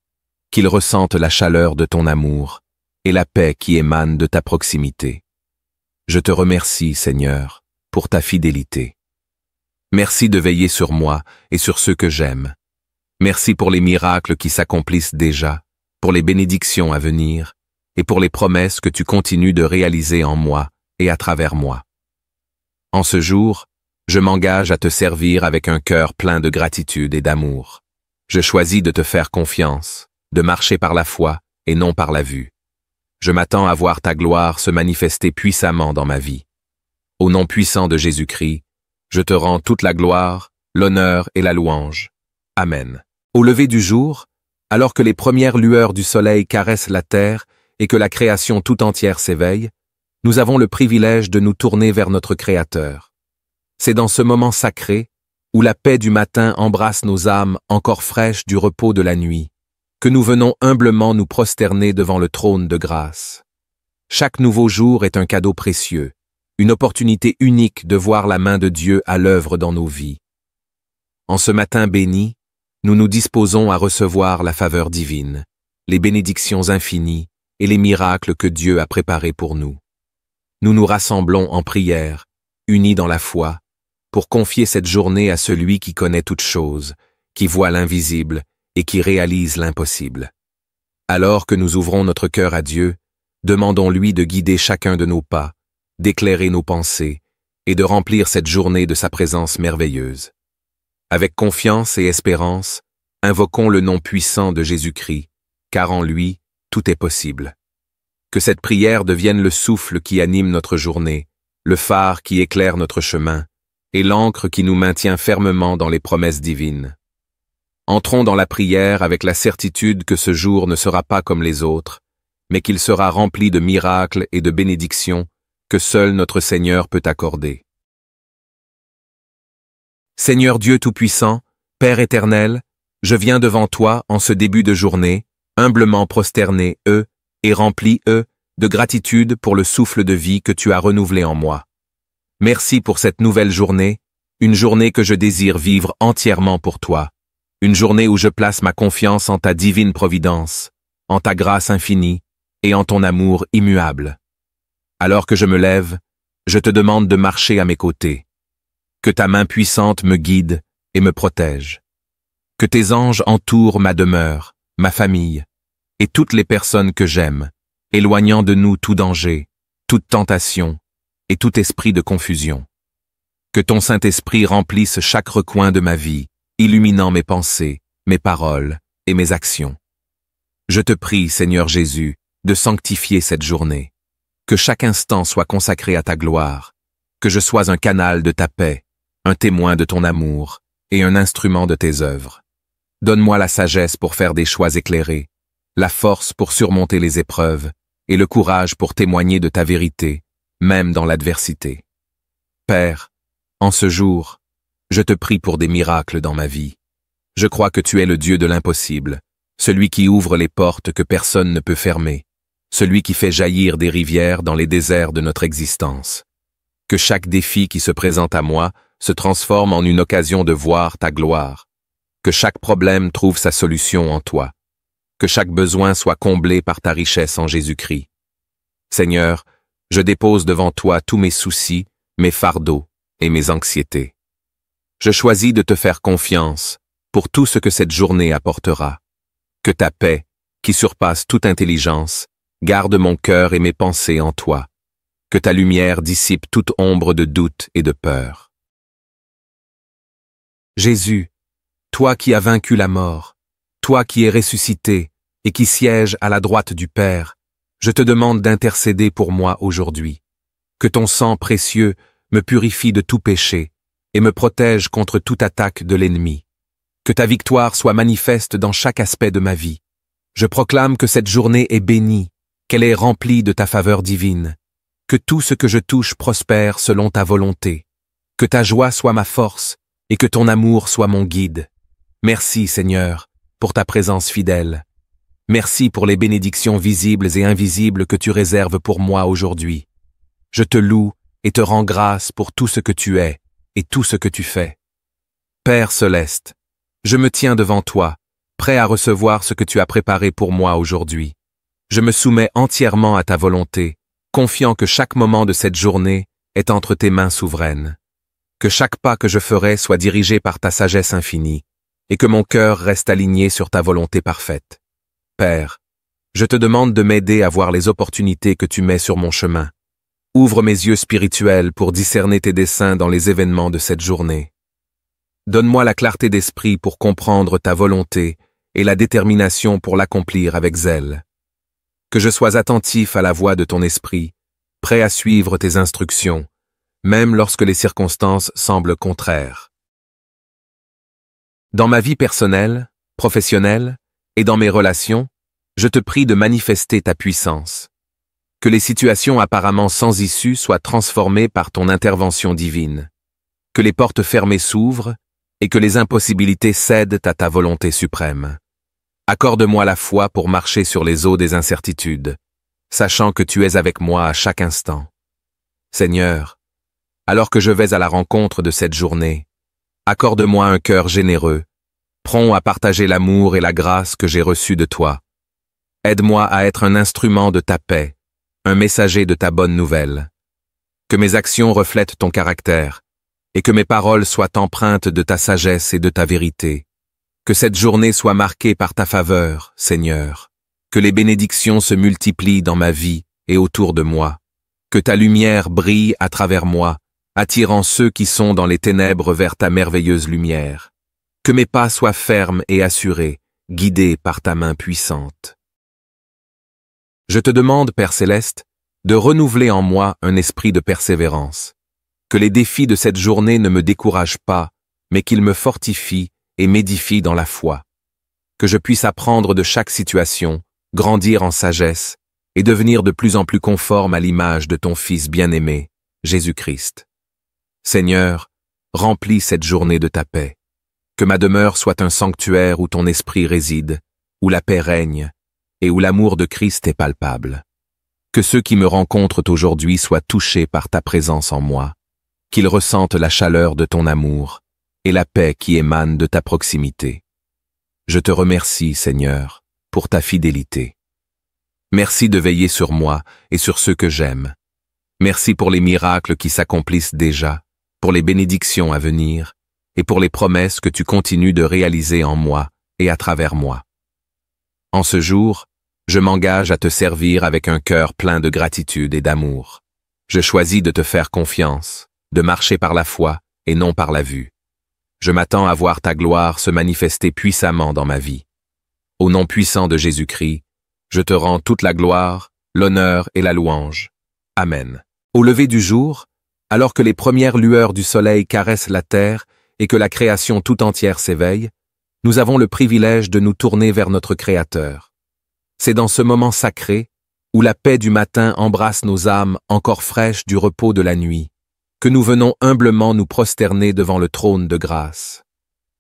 qu'ils ressentent la chaleur de ton amour et la paix qui émane de ta proximité. Je te remercie, Seigneur, pour ta fidélité. Merci de veiller sur moi et sur ceux que j'aime. Merci pour les miracles qui s'accomplissent déjà, pour les bénédictions à venir et pour les promesses que tu continues de réaliser en moi et à travers moi. En ce jour, je m'engage à te servir avec un cœur plein de gratitude et d'amour. Je choisis de te faire confiance, de marcher par la foi et non par la vue. Je m'attends à voir ta gloire se manifester puissamment dans ma vie. Au nom puissant de Jésus-Christ, je te rends toute la gloire, l'honneur et la louange. Amen. Au lever du jour, alors que les premières lueurs du soleil caressent la terre et que la création tout entière s'éveille, nous avons le privilège de nous tourner vers notre Créateur. C'est dans ce moment sacré, où la paix du matin embrasse nos âmes encore fraîches du repos de la nuit, que nous venons humblement nous prosterner devant le trône de grâce. Chaque nouveau jour est un cadeau précieux, une opportunité unique de voir la main de Dieu à l'œuvre dans nos vies. En ce matin béni, nous nous disposons à recevoir la faveur divine, les bénédictions infinies et les miracles que Dieu a préparés pour nous. Nous nous rassemblons en prière, unis dans la foi, pour confier cette journée à celui qui connaît toutes choses, qui voit l'invisible et qui réalise l'impossible. Alors que nous ouvrons notre cœur à Dieu, demandons-lui de guider chacun de nos pas, d'éclairer nos pensées et de remplir cette journée de sa présence merveilleuse. Avec confiance et espérance, invoquons le nom puissant de Jésus-Christ, car en lui, tout est possible. Que cette prière devienne le souffle qui anime notre journée, le phare qui éclaire notre chemin, et l'encre qui nous maintient fermement dans les promesses divines. Entrons dans la prière avec la certitude que ce jour ne sera pas comme les autres, mais qu'il sera rempli de miracles et de bénédictions que seul notre Seigneur peut accorder. Seigneur Dieu Tout-Puissant, Père éternel, je viens devant toi en ce début de journée, humblement prosterné, et rempli, de gratitude pour le souffle de vie que tu as renouvelé en moi. Merci pour cette nouvelle journée, une journée que je désire vivre entièrement pour toi, une journée où je place ma confiance en ta divine providence, en ta grâce infinie et en ton amour immuable. Alors que je me lève, je te demande de marcher à mes côtés. Que ta main puissante me guide et me protège. Que tes anges entourent ma demeure, ma famille et toutes les personnes que j'aime, éloignant de nous tout danger, toute tentation et tout esprit de confusion. Que ton Saint-Esprit remplisse chaque recoin de ma vie, illuminant mes pensées, mes paroles et mes actions. Je te prie, Seigneur Jésus, de sanctifier cette journée. Que chaque instant soit consacré à ta gloire, que je sois un canal de ta paix, un témoin de ton amour et un instrument de tes œuvres. Donne-moi la sagesse pour faire des choix éclairés, la force pour surmonter les épreuves et le courage pour témoigner de ta vérité, même dans l'adversité. Père, en ce jour, je te prie pour des miracles dans ma vie. Je crois que tu es le Dieu de l'impossible, celui qui ouvre les portes que personne ne peut fermer, celui qui fait jaillir des rivières dans les déserts de notre existence. Que chaque défi qui se présente à moi se transforme en une occasion de voir ta gloire. Que chaque problème trouve sa solution en toi. que chaque besoin soit comblé par ta richesse en Jésus-Christ. Seigneur, je dépose devant toi tous mes soucis, mes fardeaux et mes anxiétés. Je choisis de te faire confiance pour tout ce que cette journée apportera. Que ta paix, qui surpasse toute intelligence, garde mon cœur et mes pensées en toi. Que ta lumière dissipe toute ombre de doute et de peur. Jésus, toi qui as vaincu la mort, toi qui es ressuscité et qui sièges à la droite du Père, je te demande d'intercéder pour moi aujourd'hui. Que ton sang précieux me purifie de tout péché et me protège contre toute attaque de l'ennemi. Que ta victoire soit manifeste dans chaque aspect de ma vie. Je proclame que cette journée est bénie, qu'elle est remplie de ta faveur divine. Que tout ce que je touche prospère selon ta volonté. Que ta joie soit ma force et que ton amour soit mon guide. Merci, Seigneur, pour ta présence fidèle. Merci pour les bénédictions visibles et invisibles que tu réserves pour moi aujourd'hui. Je te loue et te rends grâce pour tout ce que tu es et tout ce que tu fais. Père céleste, je me tiens devant toi, prêt à recevoir ce que tu as préparé pour moi aujourd'hui. Je me soumets entièrement à ta volonté, confiant que chaque moment de cette journée est entre tes mains souveraines. Que chaque pas que je ferai soit dirigé par ta sagesse infinie, et que mon cœur reste aligné sur ta volonté parfaite. Père, je te demande de m'aider à voir les opportunités que tu mets sur mon chemin. Ouvre mes yeux spirituels pour discerner tes desseins dans les événements de cette journée. Donne-moi la clarté d'esprit pour comprendre ta volonté et la détermination pour l'accomplir avec zèle. Que je sois attentif à la voix de ton esprit, prêt à suivre tes instructions, même lorsque les circonstances semblent contraires. Dans ma vie personnelle, professionnelle et dans mes relations, je te prie de manifester ta puissance. Que les situations apparemment sans issue soient transformées par ton intervention divine. Que les portes fermées s'ouvrent et que les impossibilités cèdent à ta volonté suprême. Accorde-moi la foi pour marcher sur les eaux des incertitudes, sachant que tu es avec moi à chaque instant. Seigneur, alors que je vais à la rencontre de cette journée, accorde-moi un cœur généreux, prompt à partager l'amour et la grâce que j'ai reçus de toi. Aide-moi à être un instrument de ta paix, un messager de ta bonne nouvelle. Que mes actions reflètent ton caractère, et que mes paroles soient empreintes de ta sagesse et de ta vérité. Que cette journée soit marquée par ta faveur, Seigneur. Que les bénédictions se multiplient dans ma vie et autour de moi. Que ta lumière brille à travers moi, attirant ceux qui sont dans les ténèbres vers ta merveilleuse lumière. Que mes pas soient fermes et assurés, guidés par ta main puissante. Je te demande, Père Céleste, de renouveler en moi un esprit de persévérance. Que les défis de cette journée ne me découragent pas, mais qu'ils me fortifient et m'édifient dans la foi. Que je puisse apprendre de chaque situation, grandir en sagesse et devenir de plus en plus conforme à l'image de ton Fils bien-aimé, Jésus-Christ. Seigneur, remplis cette journée de ta paix. Que ma demeure soit un sanctuaire où ton esprit réside, où la paix règne et où l'amour de Christ est palpable. Que ceux qui me rencontrent aujourd'hui soient touchés par ta présence en moi, qu'ils ressentent la chaleur de ton amour et la paix qui émane de ta proximité. Je te remercie, Seigneur, pour ta fidélité. Merci de veiller sur moi et sur ceux que j'aime. Merci pour les miracles qui s'accomplissent déjà, pour les bénédictions à venir et pour les promesses que tu continues de réaliser en moi et à travers moi. En ce jour, je m'engage à te servir avec un cœur plein de gratitude et d'amour. Je choisis de te faire confiance, de marcher par la foi et non par la vue. Je m'attends à voir ta gloire se manifester puissamment dans ma vie. Au nom puissant de Jésus-Christ, je te rends toute la gloire, l'honneur et la louange. Amen. Au lever du jour, alors que les premières lueurs du soleil caressent la terre et que la création tout entière s'éveille, nous avons le privilège de nous tourner vers notre Créateur. C'est dans ce moment sacré, où la paix du matin embrasse nos âmes encore fraîches du repos de la nuit, que nous venons humblement nous prosterner devant le trône de grâce.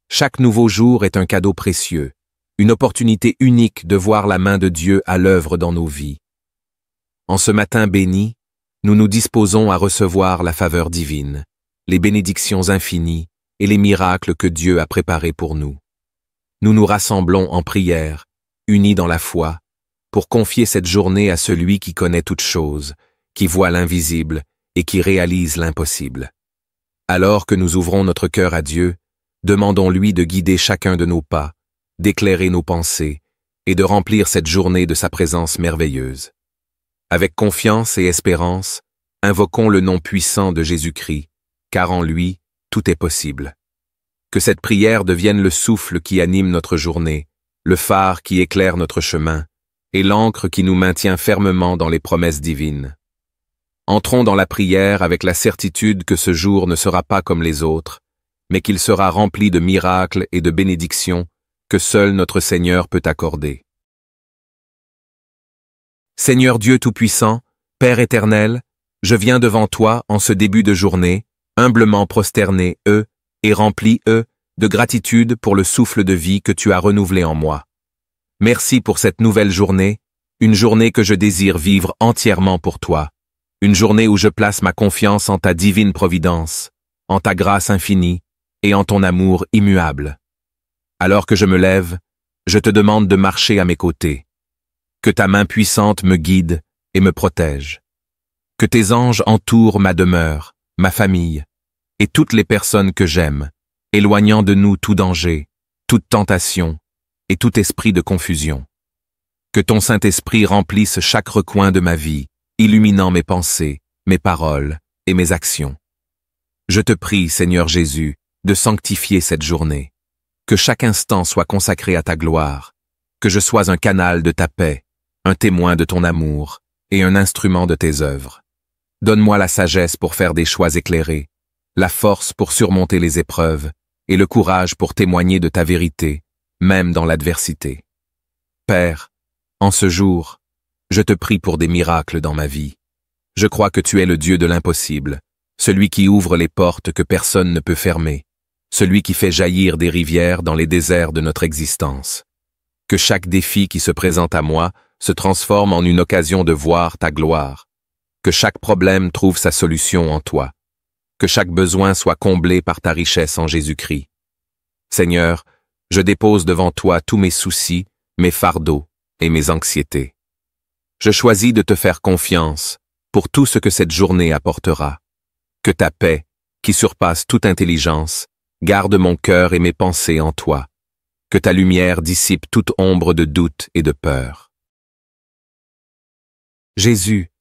Chaque nouveau jour est un cadeau précieux, une opportunité unique de voir la main de Dieu à l'œuvre dans nos vies. En ce matin béni, nous nous disposons à recevoir la faveur divine, les bénédictions infinies et les miracles que Dieu a préparés pour nous. Nous nous rassemblons en prière, unis dans la foi, pour confier cette journée à celui qui connaît toutes choses, qui voit l'invisible et qui réalise l'impossible. Alors que nous ouvrons notre cœur à Dieu, demandons-lui de guider chacun de nos pas, d'éclairer nos pensées et de remplir cette journée de sa présence merveilleuse. Avec confiance et espérance, invoquons le nom puissant de Jésus-Christ, car en lui, tout est possible. Que cette prière devienne le souffle qui anime notre journée, le phare qui éclaire notre chemin, et l'encre qui nous maintient fermement dans les promesses divines. Entrons dans la prière avec la certitude que ce jour ne sera pas comme les autres, mais qu'il sera rempli de miracles et de bénédictions que seul notre Seigneur peut accorder. Seigneur Dieu Tout-Puissant, Père éternel, je viens devant toi en ce début de journée, humblement prosterné, et rempli, de gratitude pour le souffle de vie que tu as renouvelé en moi. Merci pour cette nouvelle journée, une journée que je désire vivre entièrement pour toi, une journée où je place ma confiance en ta divine providence, en ta grâce infinie et en ton amour immuable. Alors que je me lève, je te demande de marcher à mes côtés. Que ta main puissante me guide et me protège. Que tes anges entourent ma demeure, ma famille, et toutes les personnes que j'aime, éloignant de nous tout danger, toute tentation et tout esprit de confusion. Que ton Saint-Esprit remplisse chaque recoin de ma vie, illuminant mes pensées, mes paroles et mes actions. Je te prie, Seigneur Jésus, de sanctifier cette journée. Que chaque instant soit consacré à ta gloire, que je sois un canal de ta paix, un témoin de ton amour et un instrument de tes œuvres. Donne-moi la sagesse pour faire des choix éclairés, la force pour surmonter les épreuves et le courage pour témoigner de ta vérité, même dans l'adversité. Père, en ce jour, je te prie pour des miracles dans ma vie. Je crois que tu es le Dieu de l'impossible, celui qui ouvre les portes que personne ne peut fermer, celui qui fait jaillir des rivières dans les déserts de notre existence. Que chaque défi qui se présente à moi se transforme en une occasion de voir ta gloire. Que chaque problème trouve sa solution en toi. Que chaque besoin soit comblé par ta richesse en Jésus-Christ. Seigneur, je dépose devant toi tous mes soucis, mes fardeaux et mes anxiétés. Je choisis de te faire confiance pour tout ce que cette journée apportera. Que ta paix, qui surpasse toute intelligence, garde mon cœur et mes pensées en toi. Que ta lumière dissipe toute ombre de doute et de peur. Jésus,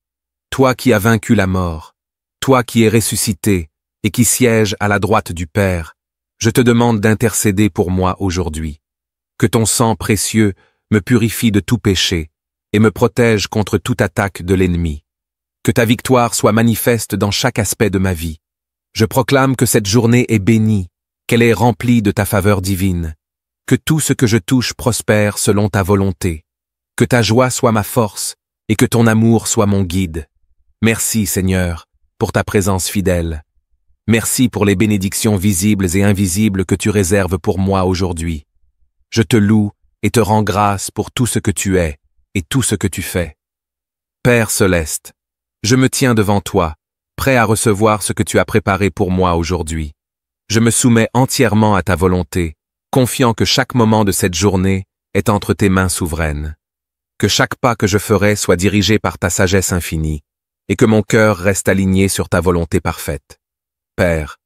toi qui as vaincu la mort, toi qui es ressuscité et qui sièges à la droite du Père, je te demande d'intercéder pour moi aujourd'hui. Que ton sang précieux me purifie de tout péché et me protège contre toute attaque de l'ennemi. Que ta victoire soit manifeste dans chaque aspect de ma vie. Je proclame que cette journée est bénie, qu'elle est remplie de ta faveur divine. Que tout ce que je touche prospère selon ta volonté. Que ta joie soit ma force et que ton amour soit mon guide. Merci, Seigneur, pour ta présence fidèle. Merci pour les bénédictions visibles et invisibles que tu réserves pour moi aujourd'hui. Je te loue et te rends grâce pour tout ce que tu es et tout ce que tu fais. Père céleste, je me tiens devant toi, prêt à recevoir ce que tu as préparé pour moi aujourd'hui. Je me soumets entièrement à ta volonté, confiant que chaque moment de cette journée est entre tes mains souveraines. Que chaque pas que je ferai soit dirigé par ta sagesse infinie, et que mon cœur reste aligné sur ta volonté parfaite. Père,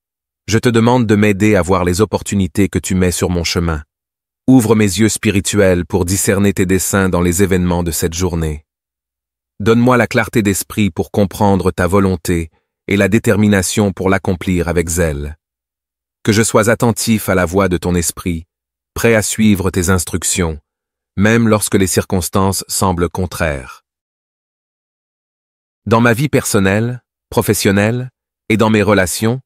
je te demande de m'aider à voir les opportunités que tu mets sur mon chemin. Ouvre mes yeux spirituels pour discerner tes desseins dans les événements de cette journée. Donne-moi la clarté d'esprit pour comprendre ta volonté et la détermination pour l'accomplir avec zèle. Que je sois attentif à la voix de ton esprit, prêt à suivre tes instructions, même lorsque les circonstances semblent contraires. Dans ma vie personnelle, professionnelle et dans mes relations,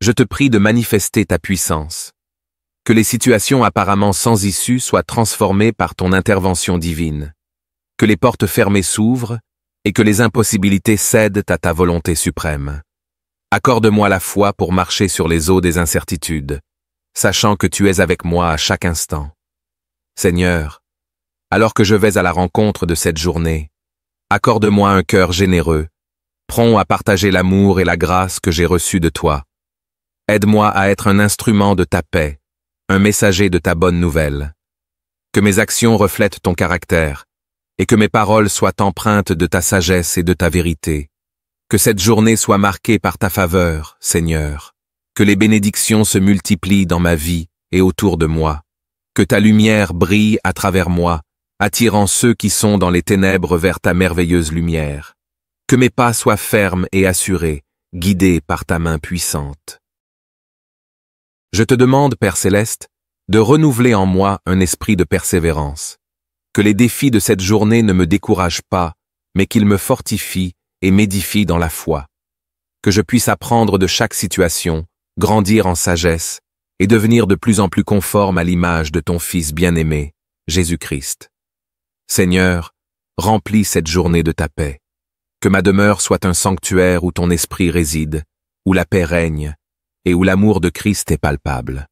je te prie de manifester ta puissance. Que les situations apparemment sans issue soient transformées par ton intervention divine. Que les portes fermées s'ouvrent et que les impossibilités cèdent à ta volonté suprême. Accorde-moi la foi pour marcher sur les eaux des incertitudes, sachant que tu es avec moi à chaque instant. Seigneur, alors que je vais à la rencontre de cette journée, accorde-moi un cœur généreux, prompt à partager l'amour et la grâce que j'ai reçus de toi. Aide-moi à être un instrument de ta paix, un messager de ta bonne nouvelle. que mes actions reflètent ton caractère, et que mes paroles soient empreintes de ta sagesse et de ta vérité. Que cette journée soit marquée par ta faveur, Seigneur. Que les bénédictions se multiplient dans ma vie et autour de moi. Que ta lumière brille à travers moi, attirant ceux qui sont dans les ténèbres vers ta merveilleuse lumière. Que mes pas soient fermes et assurés, guidés par ta main puissante. Je te demande, Père Céleste, de renouveler en moi un esprit de persévérance. Que les défis de cette journée ne me découragent pas, mais qu'ils me fortifient et m'édifient dans la foi. Que je puisse apprendre de chaque situation, grandir en sagesse et devenir de plus en plus conforme à l'image de ton Fils bien-aimé, Jésus-Christ. Seigneur, remplis cette journée de ta paix. Que ma demeure soit un sanctuaire où ton esprit réside, où la paix règne et où l'amour de Christ est palpable.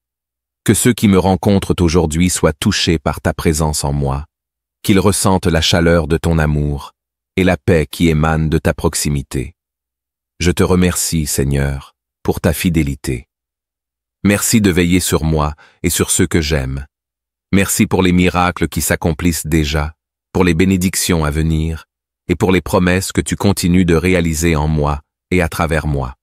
Que ceux qui me rencontrent aujourd'hui soient touchés par ta présence en moi, qu'ils ressentent la chaleur de ton amour et la paix qui émane de ta proximité. Je te remercie, Seigneur, pour ta fidélité. Merci de veiller sur moi et sur ceux que j'aime. Merci pour les miracles qui s'accomplissent déjà, pour les bénédictions à venir et pour les promesses que tu continues de réaliser en moi et à travers moi.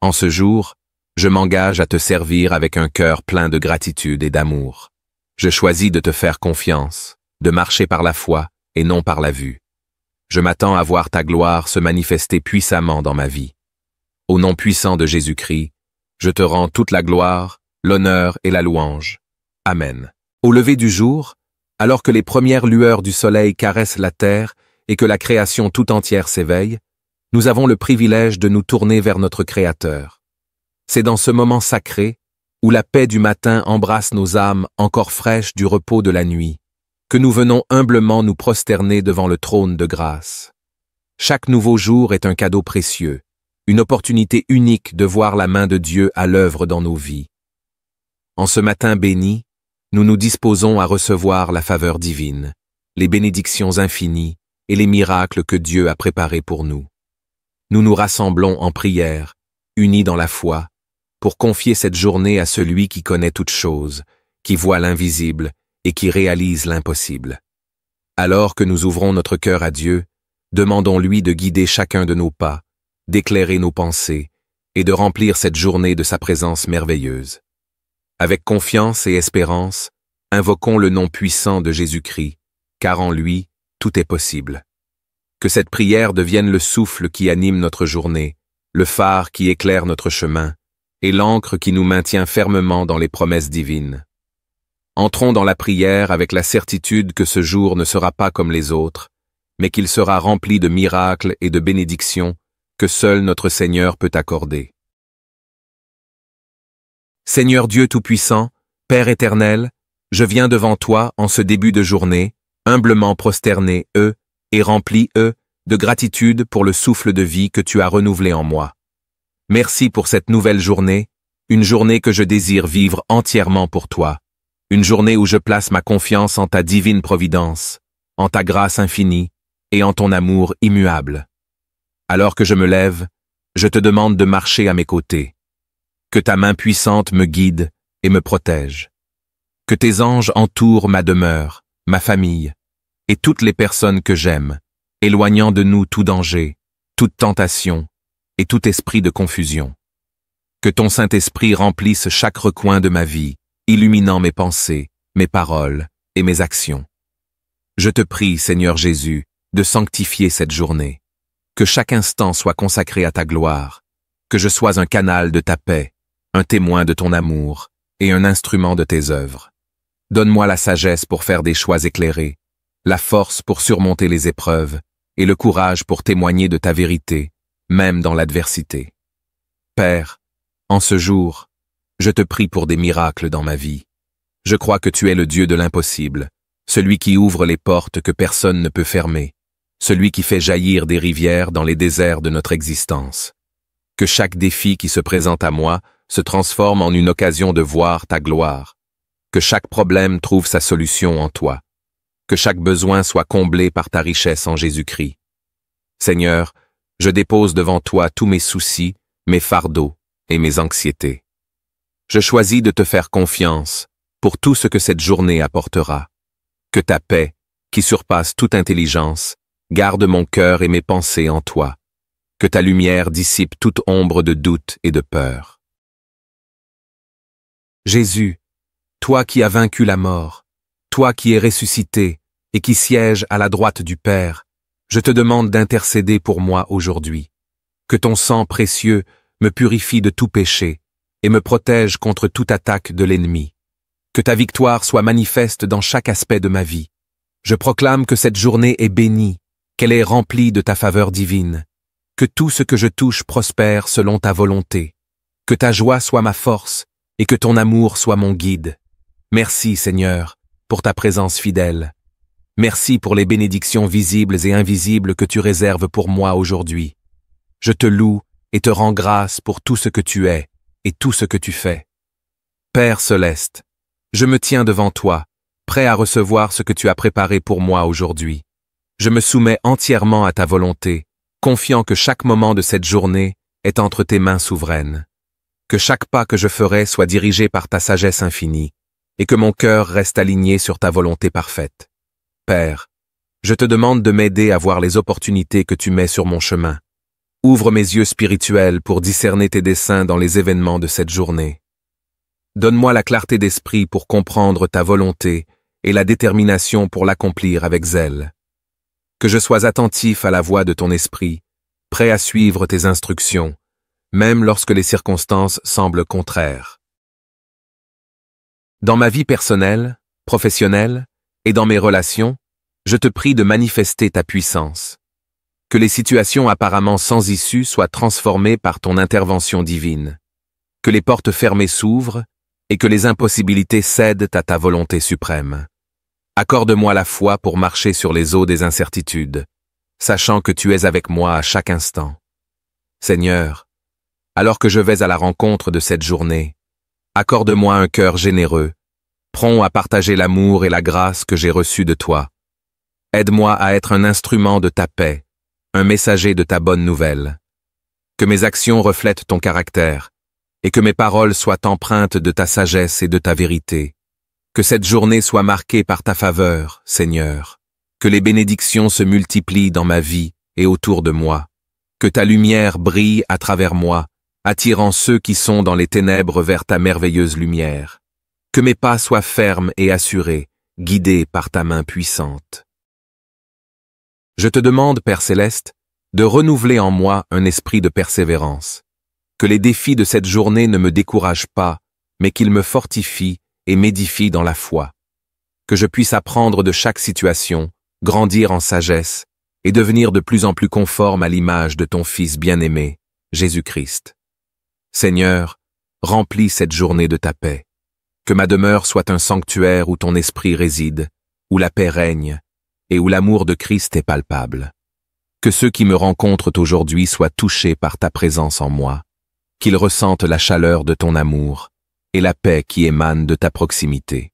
En ce jour, je m'engage à te servir avec un cœur plein de gratitude et d'amour. Je choisis de te faire confiance, de marcher par la foi et non par la vue. Je m'attends à voir ta gloire se manifester puissamment dans ma vie. Au nom puissant de Jésus-Christ, je te rends toute la gloire, l'honneur et la louange. Amen. Au lever du jour, alors que les premières lueurs du soleil caressent la terre et que la création tout entière s'éveille, nous avons le privilège de nous tourner vers notre Créateur. C'est dans ce moment sacré, où la paix du matin embrasse nos âmes encore fraîches du repos de la nuit, que nous venons humblement nous prosterner devant le trône de grâce. Chaque nouveau jour est un cadeau précieux, une opportunité unique de voir la main de Dieu à l'œuvre dans nos vies. En ce matin béni, nous nous disposons à recevoir la faveur divine, les bénédictions infinies et les miracles que Dieu a préparés pour nous. Nous nous rassemblons en prière, unis dans la foi, pour confier cette journée à celui qui connaît toutes choses, qui voit l'invisible et qui réalise l'impossible. Alors que nous ouvrons notre cœur à Dieu, demandons-lui de guider chacun de nos pas, d'éclairer nos pensées et de remplir cette journée de sa présence merveilleuse. Avec confiance et espérance, invoquons le nom puissant de Jésus-Christ, car en lui, tout est possible. Que cette prière devienne le souffle qui anime notre journée, le phare qui éclaire notre chemin, et l'encre qui nous maintient fermement dans les promesses divines. Entrons dans la prière avec la certitude que ce jour ne sera pas comme les autres, mais qu'il sera rempli de miracles et de bénédictions que seul notre Seigneur peut accorder. Seigneur Dieu Tout-Puissant, Père éternel, je viens devant toi en ce début de journée, humblement prosterné, et rempli, de gratitude pour le souffle de vie que tu as renouvelé en moi. Merci pour cette nouvelle journée, une journée que je désire vivre entièrement pour toi, une journée où je place ma confiance en ta divine providence, en ta grâce infinie et en ton amour immuable. Alors que je me lève, je te demande de marcher à mes côtés. Que ta main puissante me guide et me protège. Que tes anges entourent ma demeure, ma famille et toutes les personnes que j'aime, éloignant de nous tout danger, toute tentation et tout esprit de confusion. Que ton Saint-Esprit remplisse chaque recoin de ma vie, illuminant mes pensées, mes paroles et mes actions. Je te prie, Seigneur Jésus, de sanctifier cette journée. Que chaque instant soit consacré à ta gloire, que je sois un canal de ta paix, un témoin de ton amour et un instrument de tes œuvres. Donne-moi la sagesse pour faire des choix éclairés, la force pour surmonter les épreuves et le courage pour témoigner de ta vérité, même dans l'adversité. Père, en ce jour, je te prie pour des miracles dans ma vie. Je crois que tu es le Dieu de l'impossible, celui qui ouvre les portes que personne ne peut fermer, celui qui fait jaillir des rivières dans les déserts de notre existence. Que chaque défi qui se présente à moi se transforme en une occasion de voir ta gloire. Que chaque problème trouve sa solution en toi. Que chaque besoin soit comblé par ta richesse en Jésus-Christ. Seigneur, je dépose devant toi tous mes soucis, mes fardeaux et mes anxiétés. Je choisis de te faire confiance, pour tout ce que cette journée apportera. Que ta paix, qui surpasse toute intelligence, garde mon cœur et mes pensées en toi. Que ta lumière dissipe toute ombre de doute et de peur. Jésus, toi qui as vaincu la mort, toi qui es ressuscité et qui sièges à la droite du Père, je te demande d'intercéder pour moi aujourd'hui. Que ton sang précieux me purifie de tout péché et me protège contre toute attaque de l'ennemi. Que ta victoire soit manifeste dans chaque aspect de ma vie. Je proclame que cette journée est bénie, qu'elle est remplie de ta faveur divine. Que tout ce que je touche prospère selon ta volonté. Que ta joie soit ma force et que ton amour soit mon guide. Merci, Seigneur, pour ta présence fidèle. Merci pour les bénédictions visibles et invisibles que tu réserves pour moi aujourd'hui. Je te loue et te rends grâce pour tout ce que tu es et tout ce que tu fais. Père céleste, je me tiens devant toi, prêt à recevoir ce que tu as préparé pour moi aujourd'hui. Je me soumets entièrement à ta volonté, confiant que chaque moment de cette journée est entre tes mains souveraines. Que chaque pas que je ferai soit dirigé par ta sagesse infinie, et que mon cœur reste aligné sur ta volonté parfaite. Père, je te demande de m'aider à voir les opportunités que tu mets sur mon chemin. Ouvre mes yeux spirituels pour discerner tes desseins dans les événements de cette journée. Donne-moi la clarté d'esprit pour comprendre ta volonté et la détermination pour l'accomplir avec zèle. Que je sois attentif à la voix de ton esprit, prêt à suivre tes instructions, même lorsque les circonstances semblent contraires. Dans ma vie personnelle, professionnelle et dans mes relations, je te prie de manifester ta puissance. Que les situations apparemment sans issue soient transformées par ton intervention divine. Que les portes fermées s'ouvrent et que les impossibilités cèdent à ta volonté suprême. Accorde-moi la foi pour marcher sur les eaux des incertitudes, sachant que tu es avec moi à chaque instant. Seigneur, alors que je vais à la rencontre de cette journée, accorde-moi un cœur généreux, prompt à partager l'amour et la grâce que j'ai reçus de toi. Aide-moi à être un instrument de ta paix, un messager de ta bonne nouvelle. Que mes actions reflètent ton caractère, et que mes paroles soient empreintes de ta sagesse et de ta vérité. Que cette journée soit marquée par ta faveur, Seigneur. Que les bénédictions se multiplient dans ma vie et autour de moi. Que ta lumière brille à travers moi, attirant ceux qui sont dans les ténèbres vers ta merveilleuse lumière. Que mes pas soient fermes et assurés, guidés par ta main puissante. Je te demande, Père Céleste, de renouveler en moi un esprit de persévérance. Que les défis de cette journée ne me découragent pas, mais qu'ils me fortifient et m'édifient dans la foi. Que je puisse apprendre de chaque situation, grandir en sagesse et devenir de plus en plus conforme à l'image de ton Fils bien-aimé, Jésus-Christ. Seigneur, remplis cette journée de ta paix. Que ma demeure soit un sanctuaire où ton esprit réside, où la paix règne et où l'amour de Christ est palpable. Que ceux qui me rencontrent aujourd'hui soient touchés par ta présence en moi, qu'ils ressentent la chaleur de ton amour et la paix qui émane de ta proximité.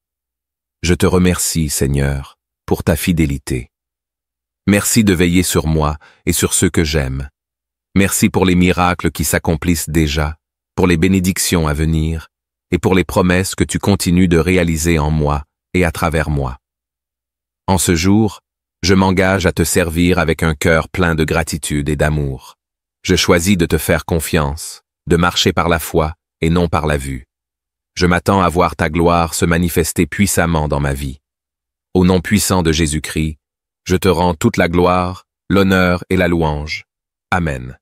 Je te remercie, Seigneur, pour ta fidélité. Merci de veiller sur moi et sur ceux que j'aime. Merci pour les miracles qui s'accomplissent déjà, pour les bénédictions à venir et pour les promesses que tu continues de réaliser en moi et à travers moi. En ce jour, je m'engage à te servir avec un cœur plein de gratitude et d'amour. Je choisis de te faire confiance, de marcher par la foi et non par la vue. Je m'attends à voir ta gloire se manifester puissamment dans ma vie. Au nom puissant de Jésus-Christ, je te rends toute la gloire, l'honneur et la louange. Amen.